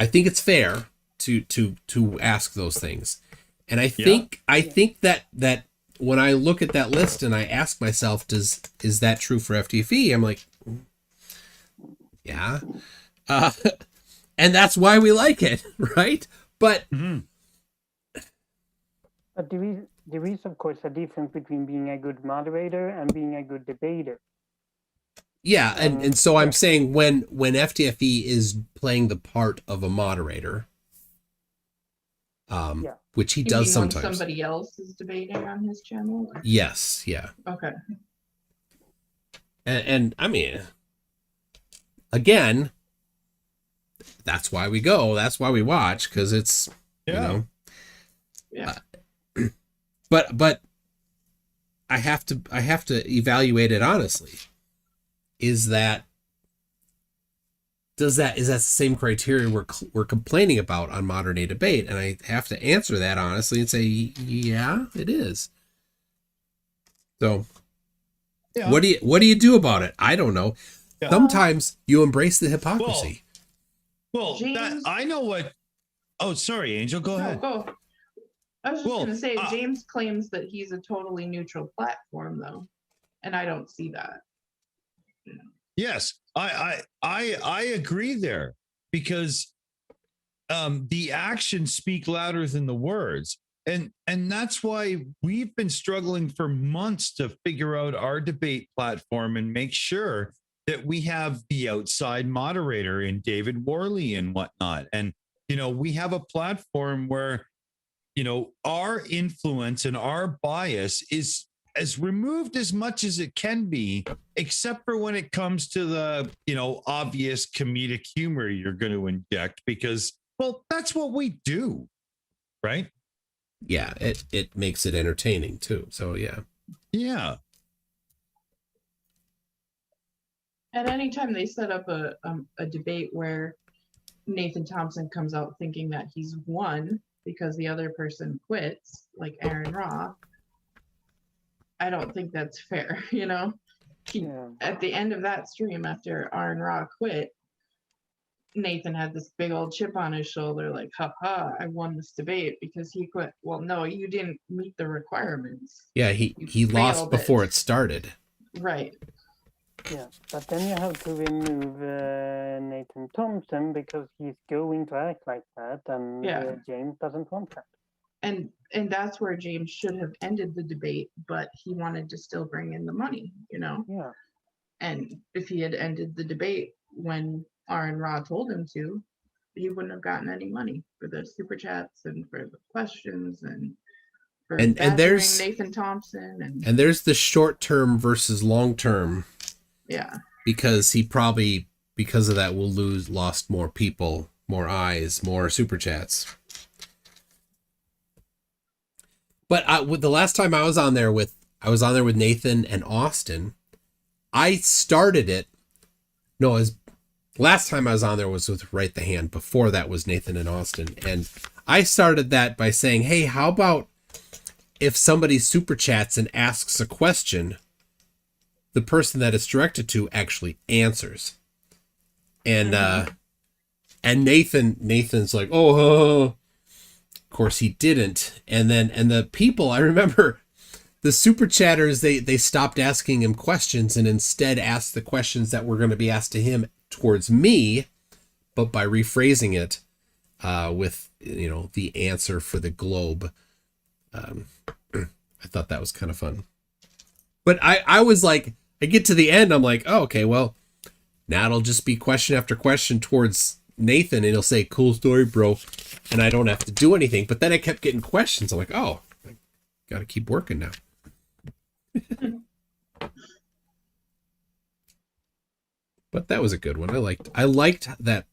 think it's fair to ask those things. And I think that when I look at that list and I ask myself, is that true for FTFE? I'm like, yeah. And that's why we like it, right? But But there is of course a difference between being a good moderator and being a good debater. Yeah, and so I'm saying when FTFE is playing the part of a moderator, which he does sometimes. When somebody else is debating on his channel? Yes, yeah. Okay. And I mean, again, that's why we go. That's why we watch, because it's, you know. Yeah. But I have to evaluate it honestly. Is that the same criteria we're complaining about on modern day debate? And I have to answer that honestly and say, yeah, it is. So what do you do about it? I don't know. Yeah. Sometimes you embrace the hypocrisy. Well, I know what. Oh, sorry, Angel. Go ahead. Go. I was just going to say, James claims that he's a totally neutral platform, though, and I don't see that. Yes, I agree there, because the actions speak louder than the words, and that's why we've been struggling for months to figure out our debate platform and make sure that we have the outside moderator in David Worley and whatnot, and we have a platform where our influence and our bias is as removed as much as it can be, except for when it comes to the, obvious comedic humor you're going to inject, because, well, that's what we do, right? Yeah, it makes it entertaining too. So yeah. Yeah. At any time they set up a debate where Nathan Thompson comes out thinking that he's won because the other person quits, like Aaron Roth, I don't think that's fair, At the end of that stream, after Aaron Roth quit, Nathan had this big old chip on his shoulder, like, ha, I won this debate because he quit. Well, no, you didn't meet the requirements. Yeah, he lost before it started. Right. Yeah, but then you have to remove Nathan Thompson because he's going to act like that, and James doesn't want that. And that's where James should have ended the debate, but he wanted to still bring in the money, Yeah. And if he had ended the debate when Aaron Ra told him to, he wouldn't have gotten any money for the super chats and for the questions and for and there's Nathan Thompson and there's the short term versus long term. Yeah. Because he probably, because of that, will lost more people, more eyes, more super chats. But with the last time I was on there with Nathan and Austin, I started it. No, last time I was on there was with Right the Hand. Before that was Nathan and Austin. And I started that by saying, hey, how about if somebody super chats and asks a question, the person that it's directed to actually answers. And Nathan's like, of course he didn't. And the people, I remember the super chatters, they stopped asking him questions and instead asked the questions that were going to be asked to him towards me, but by rephrasing it with, the answer for the globe. I thought that was kind of fun. But I was like, I get to the end, I'm like, oh, okay, well, now it'll just be question after question towards Nathan, and he'll say, cool story, bro, and I don't have to do anything. But then I kept getting questions. I'm like, oh, I got to keep working now. But that was a good one. I liked that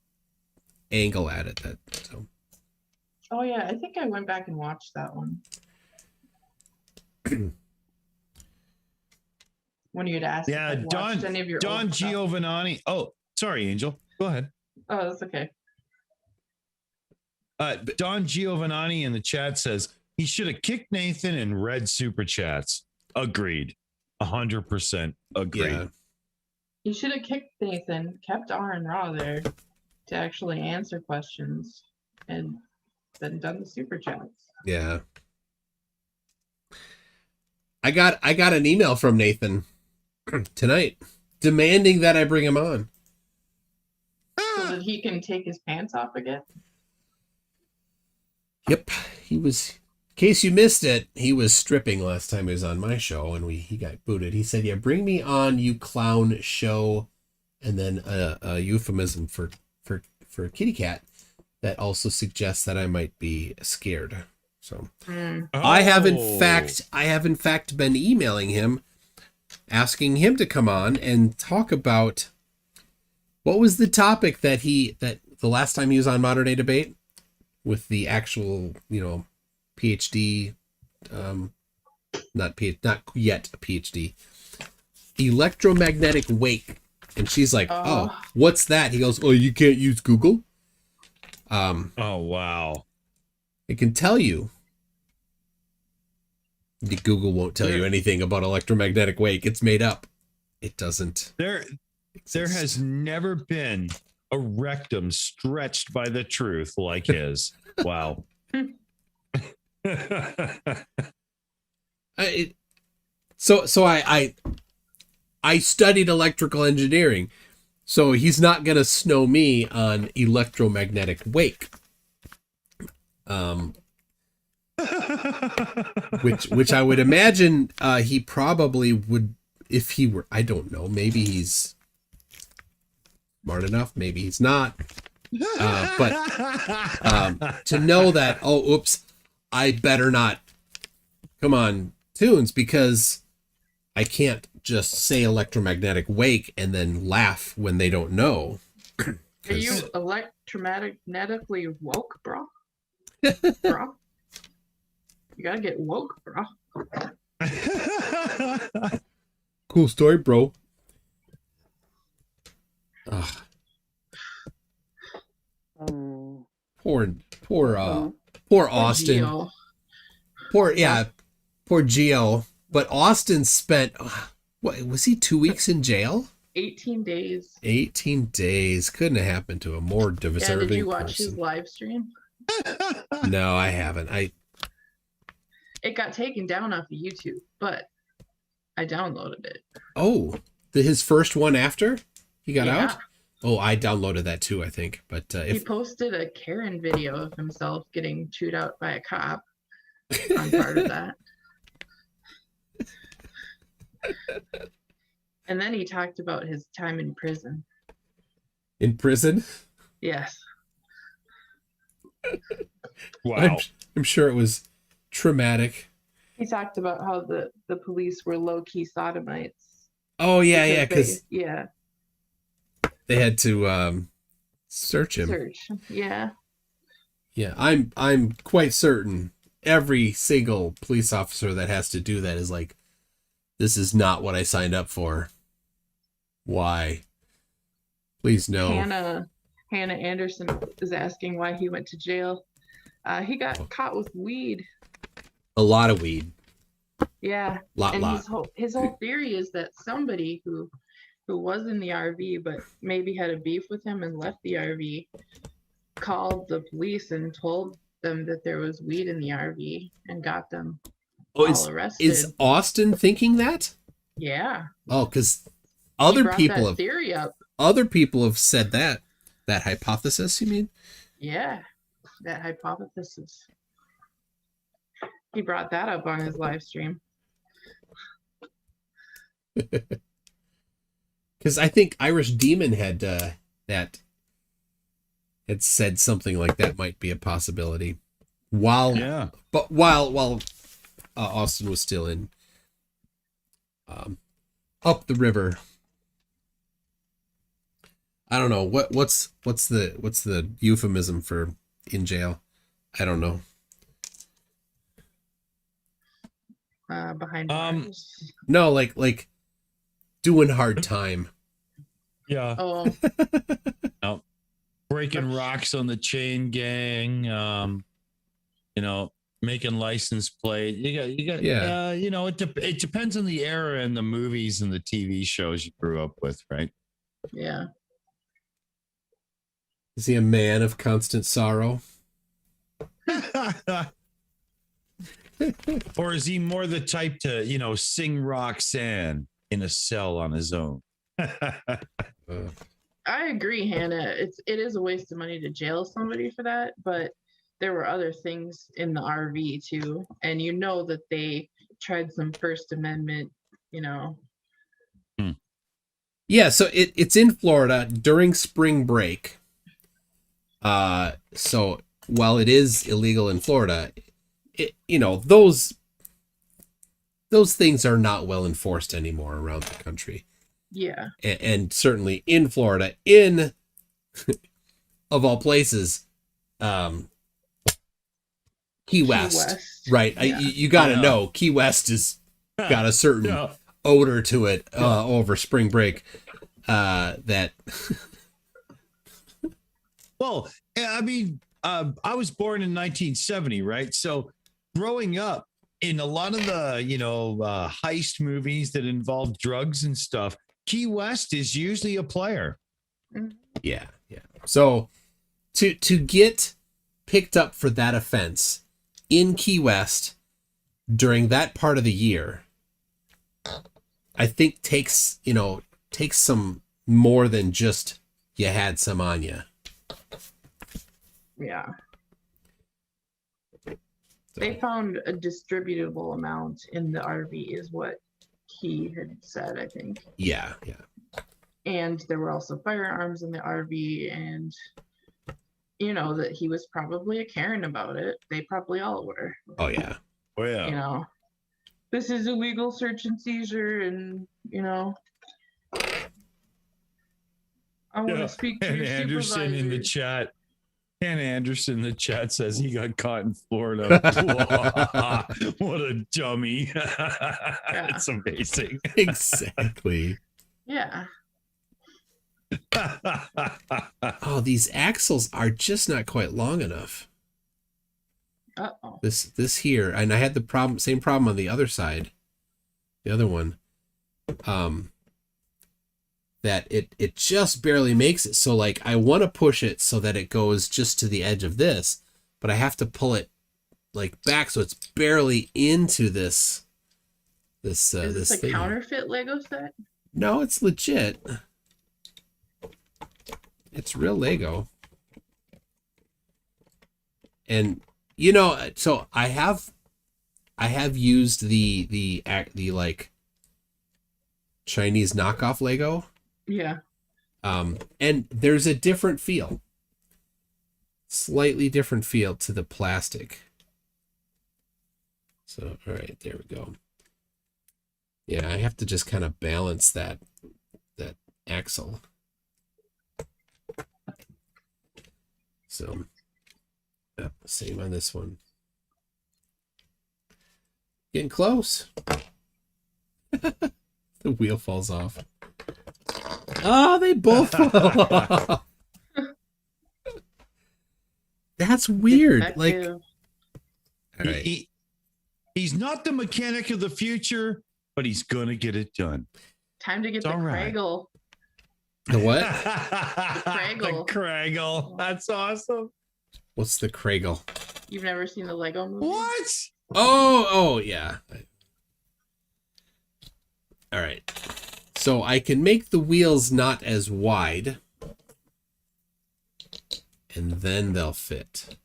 angle at it. So. Oh yeah, I think I went back and watched that one. When you'd asked, Don Giovanni. Oh, sorry, Angel. Go ahead. Oh, that's okay. Don Giovanni in the chat says he should have kicked Nathan and read super chats. Agreed. 100% agreed. Yeah. He should have kicked Nathan, kept Aaron Raw there to actually answer questions, and then done the super chats. Yeah. I got an email from Nathan tonight demanding that I bring him on. So that he can take his pants off again? Yep. He was, in case you missed it, he was stripping last time he was on my show and he got booted. He said, yeah, bring me on, you clown show. And then a euphemism for a kitty cat that also suggests that I might be scared. So I have in fact been emailing him asking him to come on and talk about what was the topic that the last time he was on Modern Day Debate with the actual, PhD, not yet a PhD, electromagnetic wake. And she's like, oh, what's that? He goes, oh, you can't use Google? Oh, wow. It can tell you. Google won't tell you anything about electromagnetic wake. It's made up. It doesn't. There has never been a rectum stretched by the truth like his. Wow. I studied electrical engineering, so he's not gonna snow me on electromagnetic wake. Which I would imagine he probably would if he were. I don't know. Maybe he's smart enough. Maybe he's not. But to know that, oops, I better not come on Tunes because I can't just say electromagnetic wake and then laugh when they don't know. Are you electromagnetically woke, bro? Bro? You gotta get woke, bro. Cool story, bro. Poor Austin. Gio. Poor Gio. But Austin spent, what was he, 2 weeks in jail? 18 days. 18 days. Couldn't have happened to a more deserving did you watch person. his live stream? No, I haven't. It got taken down off of YouTube, but I downloaded it. Oh, his first one after he got Yeah. out? Oh, I downloaded that too, I think. But He posted a Karen video of himself getting chewed out by a cop. I'm part of that. And then he talked about his time in prison. In prison? Yes. Wow. I'm sure it was traumatic. He talked about how the police were low-key sodomites. Oh, yeah, because yeah. they had to search him. Yeah. Yeah, I'm quite certain every single police officer that has to do that is like, this is not what I signed up for. Why? Please no. Hannah Anderson is asking why he went to jail. He got caught with weed. A lot of weed. Yeah. Lot. His whole theory is that somebody who was in the RV but maybe had a beef with him and left the RV called the police and told them that there was weed in the RV and got them all arrested. Is Austin thinking that? Yeah. Oh, because other people have theory up. Other people have said that hypothesis. You mean? Yeah, that hypothesis. He brought that up on his live stream. Because I think Irish Demon had said something like that might be a possibility. While Austin was still in up the river. I don't know what's the euphemism for in jail. I don't know. Behind bars. No, like doing hard time. Yeah. Oh. No. Breaking rocks on the chain gang. Making license plate. You got. Yeah. It depends on the era and the movies and the TV shows you grew up with, right? Yeah. Is he a man of constant sorrow? Or is he more the type to, sing Roxanne in a cell on his own? I agree, Hannah. It is a waste of money to jail somebody for that, but there were other things in the RV too, and that they tried some First Amendment, Yeah, so it's in Florida during spring break. So while it is illegal in Florida, those those things are not well enforced anymore around the country. Yeah. And certainly in Florida, in of all places, Key West. Right. Yeah. You got to know Key West has got a certain odor to it over spring break that. Well, I mean, I was born in 1970, right? So growing up in a lot of the, heist movies that involve drugs and stuff, Key West is usually a player. Yeah. So to get picked up for that offense in Key West during that part of the year, I think takes some more than just you had some on you. Yeah. They found a distributable amount in the RV is what he had said, I think. Yeah. And there were also firearms in the RV, and that he was probably caring about it. They probably all were. Oh yeah. This is illegal search and seizure, and I want to speak to and your Anderson supervisor. in the chat. Ken Anderson in the chat says he got caught in Florida. What a dummy. It's amazing. Exactly. Yeah. Oh, these axles are just not quite long enough. Uh-oh. This here, and I had the same problem on the other side. The other one. That it just barely makes it. So like I want to push it so that it goes just to the edge of this, but I have to pull it like back so it's barely into this Is this a thing. counterfeit Lego set? No, it's legit. It's real Lego. And so I have used the like Chinese knockoff Lego. Yeah. And there's a different feel. Slightly different feel to the plastic. So, all right, there we go. Yeah, I have to just kind of balance that axle. So, same on this one. Getting close. The wheel falls off. Oh, they both fall off. That's weird. Like, all right. He's not the mechanic of the future, but he's gonna get it done. Time to get the right. Craggle. The what? Craggle. The Craggle. That's awesome. What's the Craggle? You've never seen the Lego movie? What? Oh, yeah. All right. So I can make the wheels not as wide, and then they'll fit.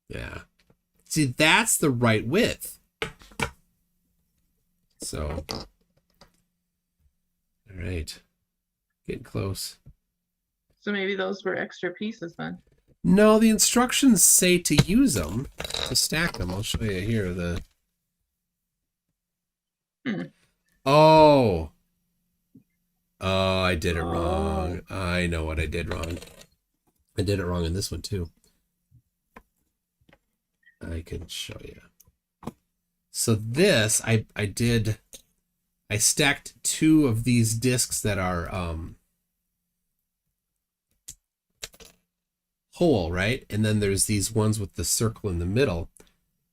Yeah. See, that's the right width. So, all right. Getting close. So maybe those were extra pieces then. No, the instructions say to use them, to stack them. I'll show you here. Oh, I did it wrong. I know what I did wrong. I did it wrong in this one too. I can show you. So this, I stacked two of these discs that are whole, right? And then there's these ones with the circle in the middle.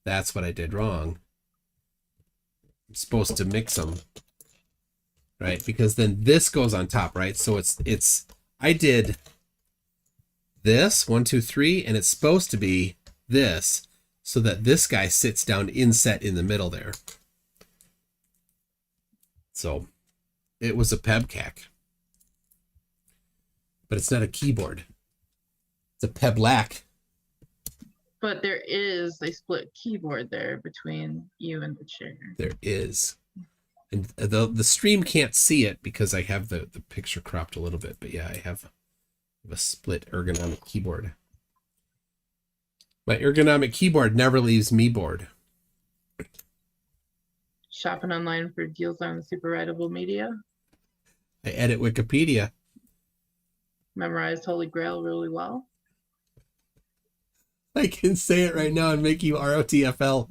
That's what I did wrong. I'm supposed to mix them, right? Because then this goes on top, right? So I did this 1, 2, 3, and it's supposed to be this, so that this guy sits down inset in the middle there. So it was a pebcac, but it's not a keyboard. It's a peblac. But there is a split keyboard there between you and the chair. There is. And the stream can't see it because I have the picture cropped a little bit. But yeah, I have a split ergonomic keyboard. My ergonomic keyboard never leaves me bored. Shopping online for deals on super writable media. I edit Wikipedia. Memorize Holy Grail really well. I can say it right now and make you ROTFL.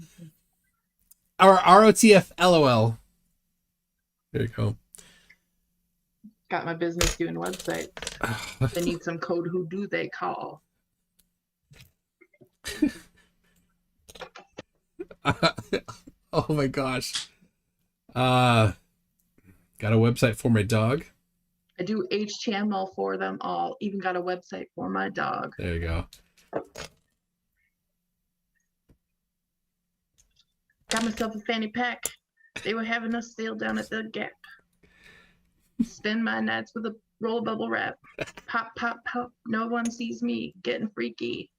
Or ROTF LOL. There you go. Got my business doing websites. They need some code. Who do they call? Oh my gosh. Got a website for my dog. I do HTML for them all. Even got a website for my dog. There you go. Got myself a fanny pack. They were having a sale down at the Gap. Spend my nights with a roll of bubble wrap. Pop, pop, pop. No one sees me getting freaky.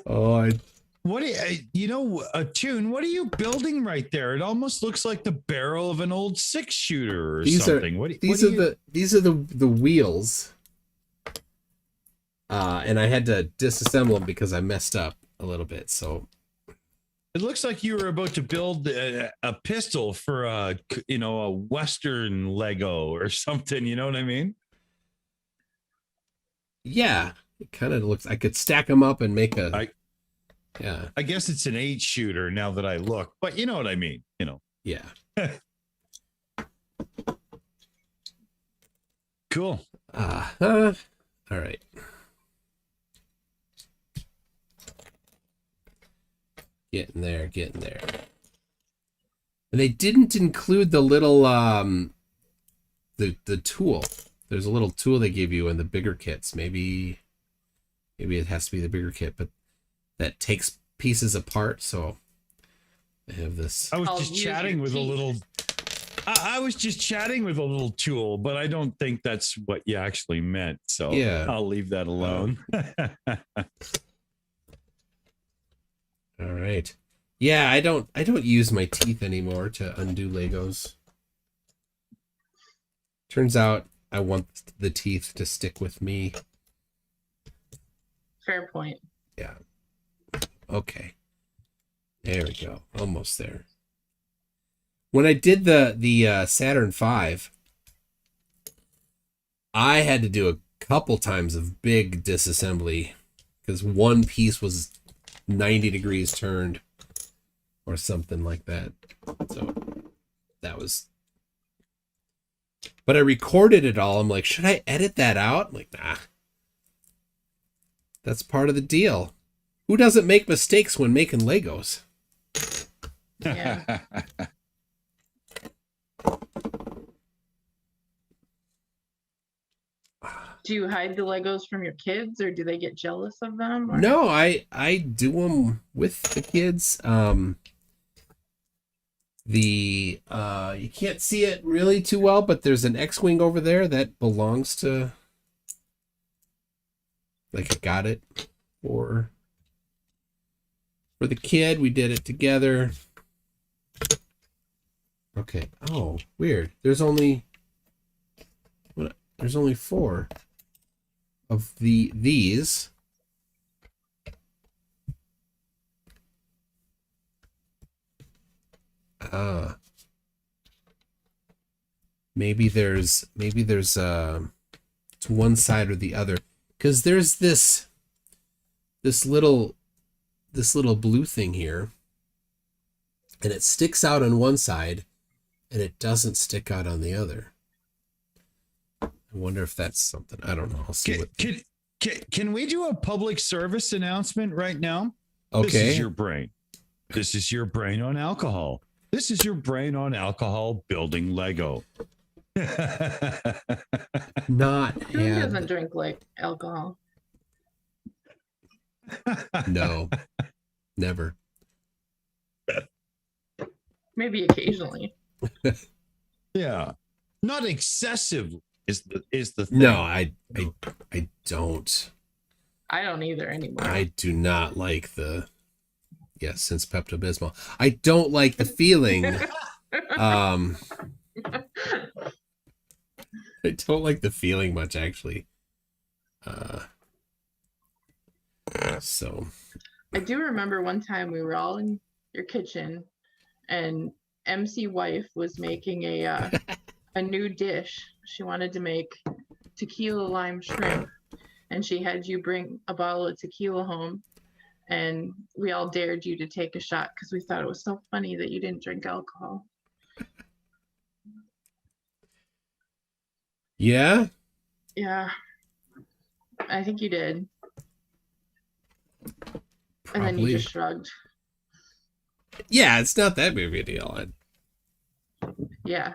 Oh, What do Tune? What are you building right there? It almost looks like the barrel of an old 6-shooter or something. These are the wheels. And I had to disassemble them because I messed up a little bit. So it looks like you were about to build a pistol for a Western Lego or something. You know what I mean? Yeah, it kind of looks. I could stack them up and make a. Yeah. I guess it's an 8-shooter now that I look, but you know what I mean. Yeah. Cool. All right. Getting there. And they didn't include the little the tool. There's a little tool they give you in the bigger kits. Maybe it has to be the bigger kit, but that takes pieces apart. So I have this. I was just chatting with a little tool, but I don't think that's what you actually meant. So yeah, I'll leave that alone. All right. Yeah, I don't use my teeth anymore to undo Legos. Turns out I want the teeth to stick with me. Fair point. Yeah. Okay. There we go. Almost there. When I did the Saturn V, I had to do a couple times of big disassembly because one piece was 90 degrees turned or something like that. So that was, but I recorded it all. I'm like, should I edit that out? I'm like, nah, that's part of the deal. Who doesn't make mistakes when making Legos? Yeah. Do you hide the Legos from your kids, or do they get jealous of them? Or? No, I do them with the kids. You can't see it really too well, but there's an X-wing over there that belongs to. Like I got it for the kid. We did it together. Okay. Oh, weird. There's only 4 of these. Maybe there's it's one side or the other, because there's this little blue thing here, and it sticks out on one side and it doesn't stick out on the other. I wonder if that's something. I don't know. I'll see. Can we do a public service announcement right now? Okay. This is your brain. This is your brain on alcohol. This is your brain on alcohol building Lego. Not Who doesn't drink like alcohol? No, never. Maybe occasionally. Yeah, not excessive is the thing. No, I don't. I don't either anymore. I do not like since Pepto-Bismol. I don't like the feeling. I don't like the feeling much, actually. So I do remember one time we were all in your kitchen, and MC Wife was making a new dish. She wanted to make tequila lime shrimp, and she had you bring a bottle of tequila home, and we all dared you to take a shot because we thought it was so funny that you didn't drink alcohol. Yeah? Yeah. I think you did. Probably. And then you just shrugged. Yeah, it's not that big of a deal. Yeah.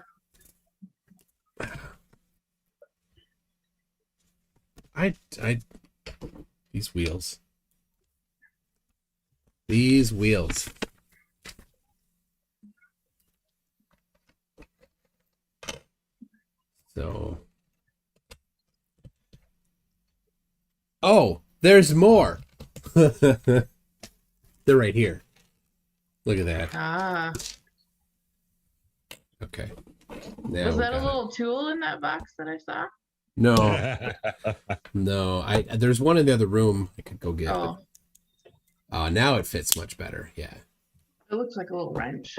These wheels. These wheels. So. Oh, there's more. They're right here. Look at that. Ah. Okay. Now was that a little tool in that box that I saw? No. No. There's one in the other room I could go get. Oh. Now it fits much better. Yeah. It looks like a little wrench.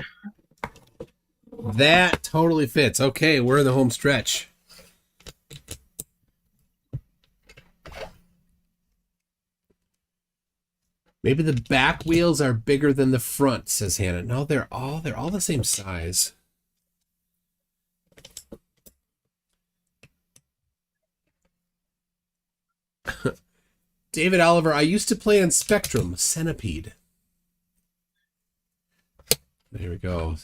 That totally fits. Okay, we're in the home stretch. Maybe the back wheels are bigger than the front, says Hannah. No, they're all the same size. David Oliver, I used to play on Spectrum, Centipede. There we go.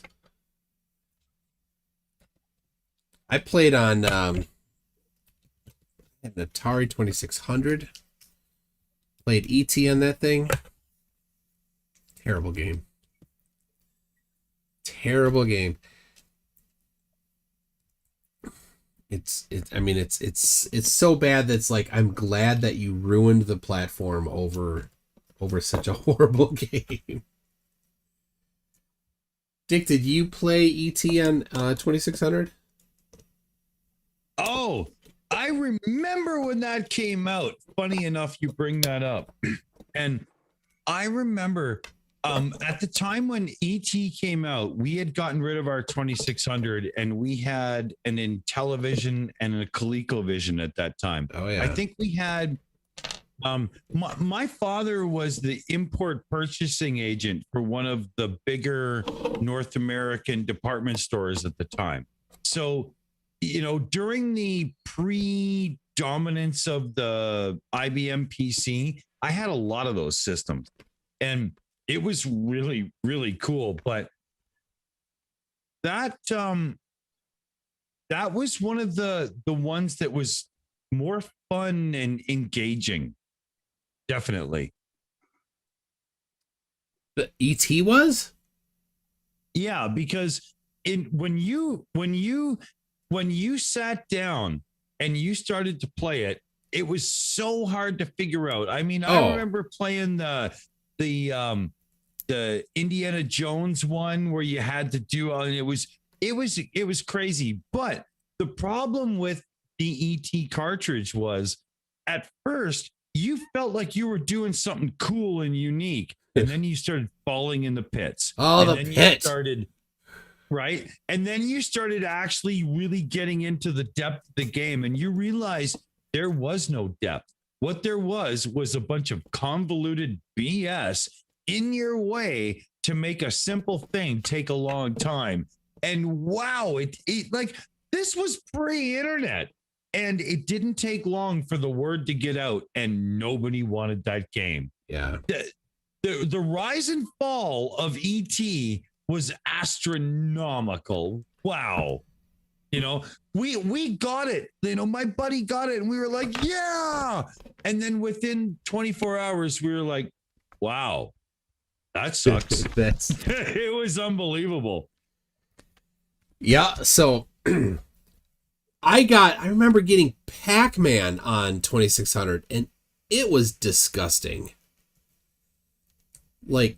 I played on an Atari 2600. Played E.T. on that thing. Terrible game. Terrible game. It's so bad that it's like, I'm glad that you ruined the platform over such a horrible game. Dick, did you play E.T. on 2600? Oh, I remember when that came out. Funny enough, you bring that up. And I remember at the time when ET came out, we had gotten rid of our 2600 and we had an Intellivision and a ColecoVision at that time. Oh, yeah. I think we had my father was the import purchasing agent for one of the bigger North American department stores at the time. So, you know, during the predominance of the IBM PC, I had a lot of those systems and it was really, really cool. But that was one of the ones that was more fun and engaging. Definitely. The E.T. was? Yeah, because when you sat down and you started to play it, it was so hard to figure out. I mean, I remember playing the Indiana Jones one where you had to do, and it was crazy. But the problem with the ET cartridge was at first you felt like you were doing something cool and unique, and then you started falling in the pits. Oh, and the then pit. You started, right? And then you started actually really getting into the depth of the game, and you realized there was no depth. What there was a bunch of convoluted BS in your way to make a simple thing take a long time. And wow, it like this was pre-internet. And it didn't take long for the word to get out, and nobody wanted that game. Yeah. The rise and fall of ET was astronomical. Wow. You know, we got it. You know, my buddy got it, and we were like, yeah. And then within 24 hours, we were like, wow, that sucks. It was unbelievable. Yeah. So I remember getting Pac-Man on 2600, and it was disgusting. Like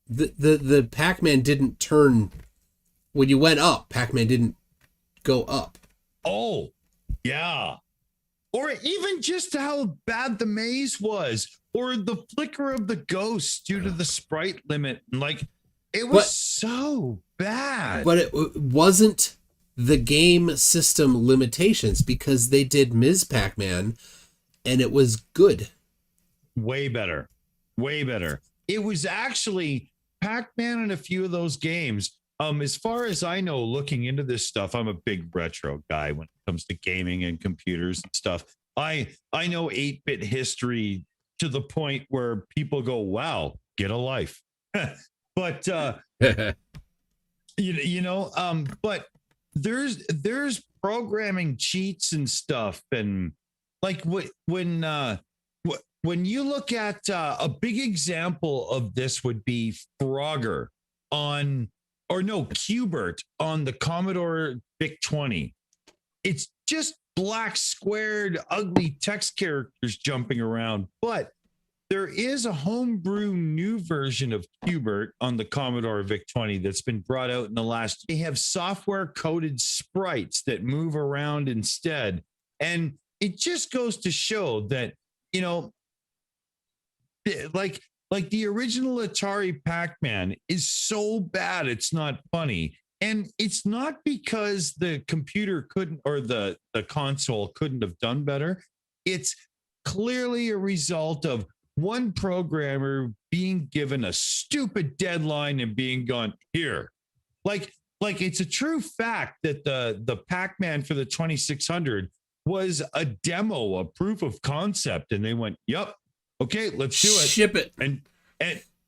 the Pac-Man didn't turn when you went up. Pac-Man didn't go up. Oh, yeah. Or even just how bad the maze was. or the flicker of the ghost due to the sprite limit. Like, it was so bad. But it wasn't the game system limitations, because they did Ms. Pac-Man and it was good. Way better. It was actually Pac-Man and a few of those games. As far as I know, looking into this stuff, I'm a big retro guy when it comes to gaming and computers and stuff. I know 8-bit history to the point where people go, wow, get a life. But but there's programming cheats and stuff, and like when you look at a big example of this would be Frogger Qbert on the Commodore VIC-20. It's just black squared ugly text characters jumping around, but there is a homebrew new version of Qbert on the Commodore VIC-20 that's been brought out in the last. They have software coded sprites that move around instead, and it just goes to show that, you know, like the original Atari Pac-Man is so bad it's not funny. And it's not because the computer couldn't, or the console couldn't have done better. It's clearly a result of one programmer being given a stupid deadline and being gone, here. Like it's a true fact that the Pac-Man for the 2600 was a demo, a proof of concept. And they went, yep, okay, let's do it. Ship it.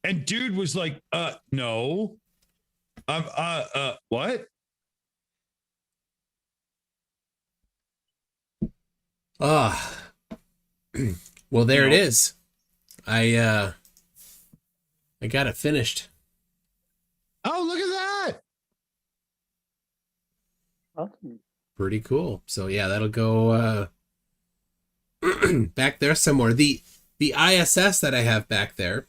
And dude was like, no. What? Well, there it is. I got it finished. Oh, look at that. Awesome. Pretty cool. So yeah, that'll go back there somewhere. The ISS that I have back there,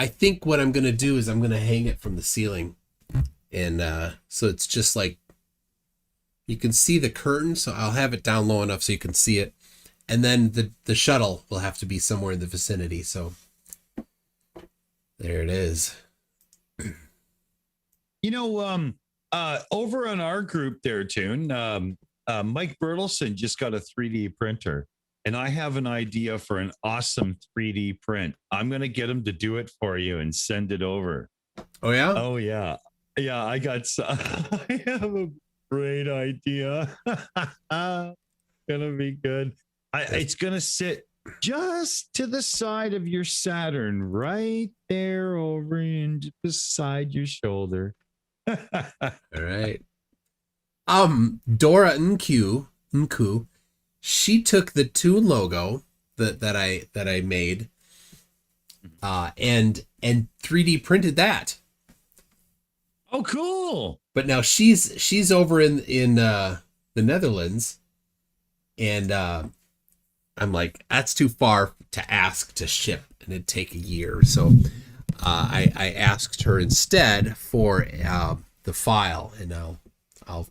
I think what I'm going to do is I'm going to hang it from the ceiling. And so it's just like, you can see the curtain, so I'll have it down low enough so you can see it. And then the shuttle will have to be somewhere in the vicinity. So there it is. You know, over on our group there, Toon, Mike Bertelson just got a 3D printer. And I have an idea for an awesome 3D print. I'm going to get him to do it for you and send it over. Oh, yeah? Oh, yeah. Yeah, I have a great idea. Gonna be good. It's going to sit just to the side of your Saturn, right there over and beside your shoulder. All right. Dora Nku, she took the Toon logo that I made, and 3D printed that. Oh, cool! But now she's over in the Netherlands, and I'm like, that's too far to ask to ship, and it'd take a year. So I asked her instead for the file, and I'll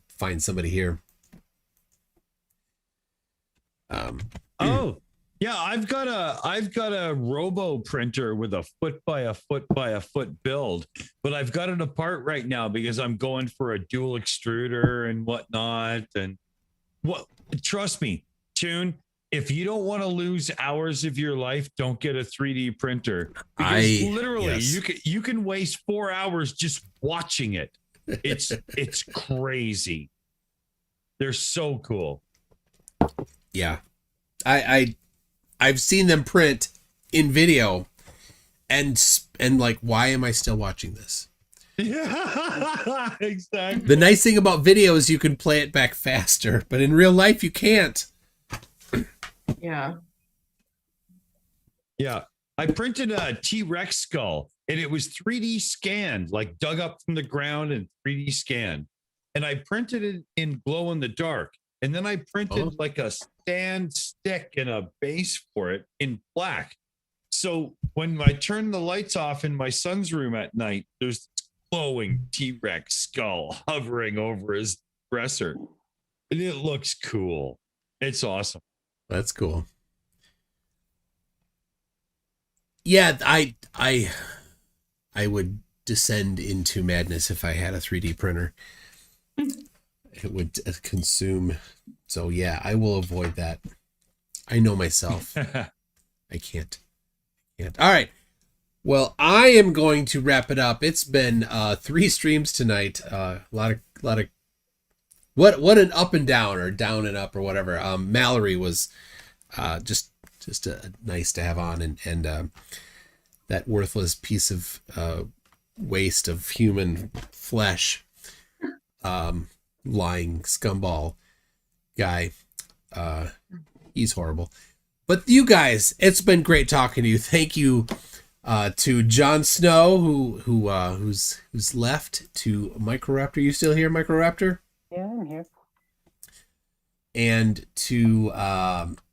find somebody here. Oh yeah, I've got a robo printer with a foot by a foot by a foot build, but I've got it apart right now because I'm going for a dual extruder and whatnot. And trust me, Toon, if you don't want to lose hours of your life, don't get a 3D printer, because literally you can waste 4 hours just watching it. It's crazy. They're so cool. Yeah. I've seen them print in video, and like, why am I still watching this? Yeah, exactly. The nice thing about video is you can play it back faster, but in real life you can't. Yeah. Yeah. I printed a T-Rex skull, and it was 3D scanned, like dug up from the ground and 3D scanned. And I printed it in glow in the dark. And then I printed like a stand stick and a base for it in black. So when I turn the lights off in my son's room at night, there's this glowing T-Rex skull hovering over his dresser. And it looks cool. It's awesome. That's cool. Yeah, I would descend into madness if I had a 3D printer. It would consume. So yeah, I will avoid that. I know myself. I can't. All right. Well, I am going to wrap it up. It's been 3 streams tonight. A lot of what an up and down, or down and up, or whatever. Mallory was just nice to have on, and that worthless piece of waste of human flesh, lying scumball guy. He's horrible. But you guys, it's been great talking to you. Thank you to Jon Snow, who's left, to Microraptor. You still here, Microraptor? Yeah, I'm here. And to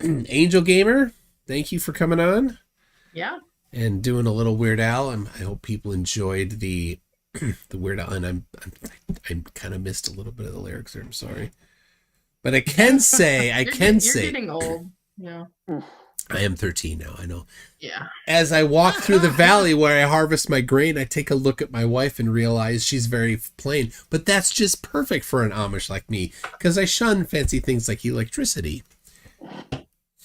Angel Gamer, thank you for coming on. Yeah. And doing a little Weird Al. I hope people enjoyed the Weird Al, and I kind of missed a little bit of the lyrics there. I'm sorry, but I can say you're getting old. Yeah. I am 13 now. I know. Yeah. As I walk through the valley where I harvest my grain, I take a look at my wife and realize she's very plain. But that's just perfect for an Amish like me, because I shun fancy things like electricity.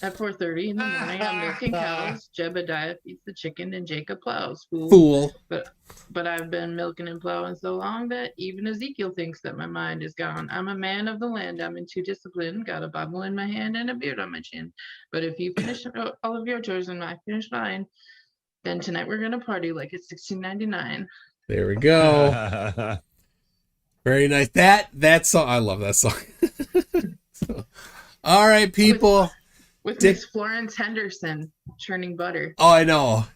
At 4:30 in the morning, I'm milking cows. Jebediah feeds the chicken, and Jacob plows. Fool. But I've been milking and plowing so long that even Ezekiel thinks that my mind is gone. I'm a man of the land. I'm into discipline. Got a Bible in my hand and a beard on my chin. But if you finish all of your chores and I finish mine, then tonight we're gonna party like it's 1699. There we go. Very nice. That song. I love that song. So, all right, people. With Miss Florence Henderson churning butter. Oh, I know.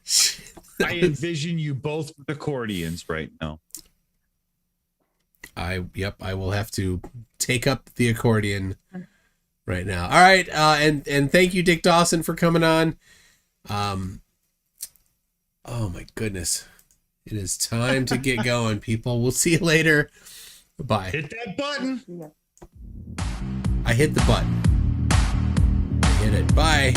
I envision you both with accordions right now. I will have to take up the accordion right now. All right, and thank you, Dick Dawson, for coming on. Oh my goodness, it is time to get going, people. We'll see you later. Bye. Hit that button. I hit the button. I hit it. Bye.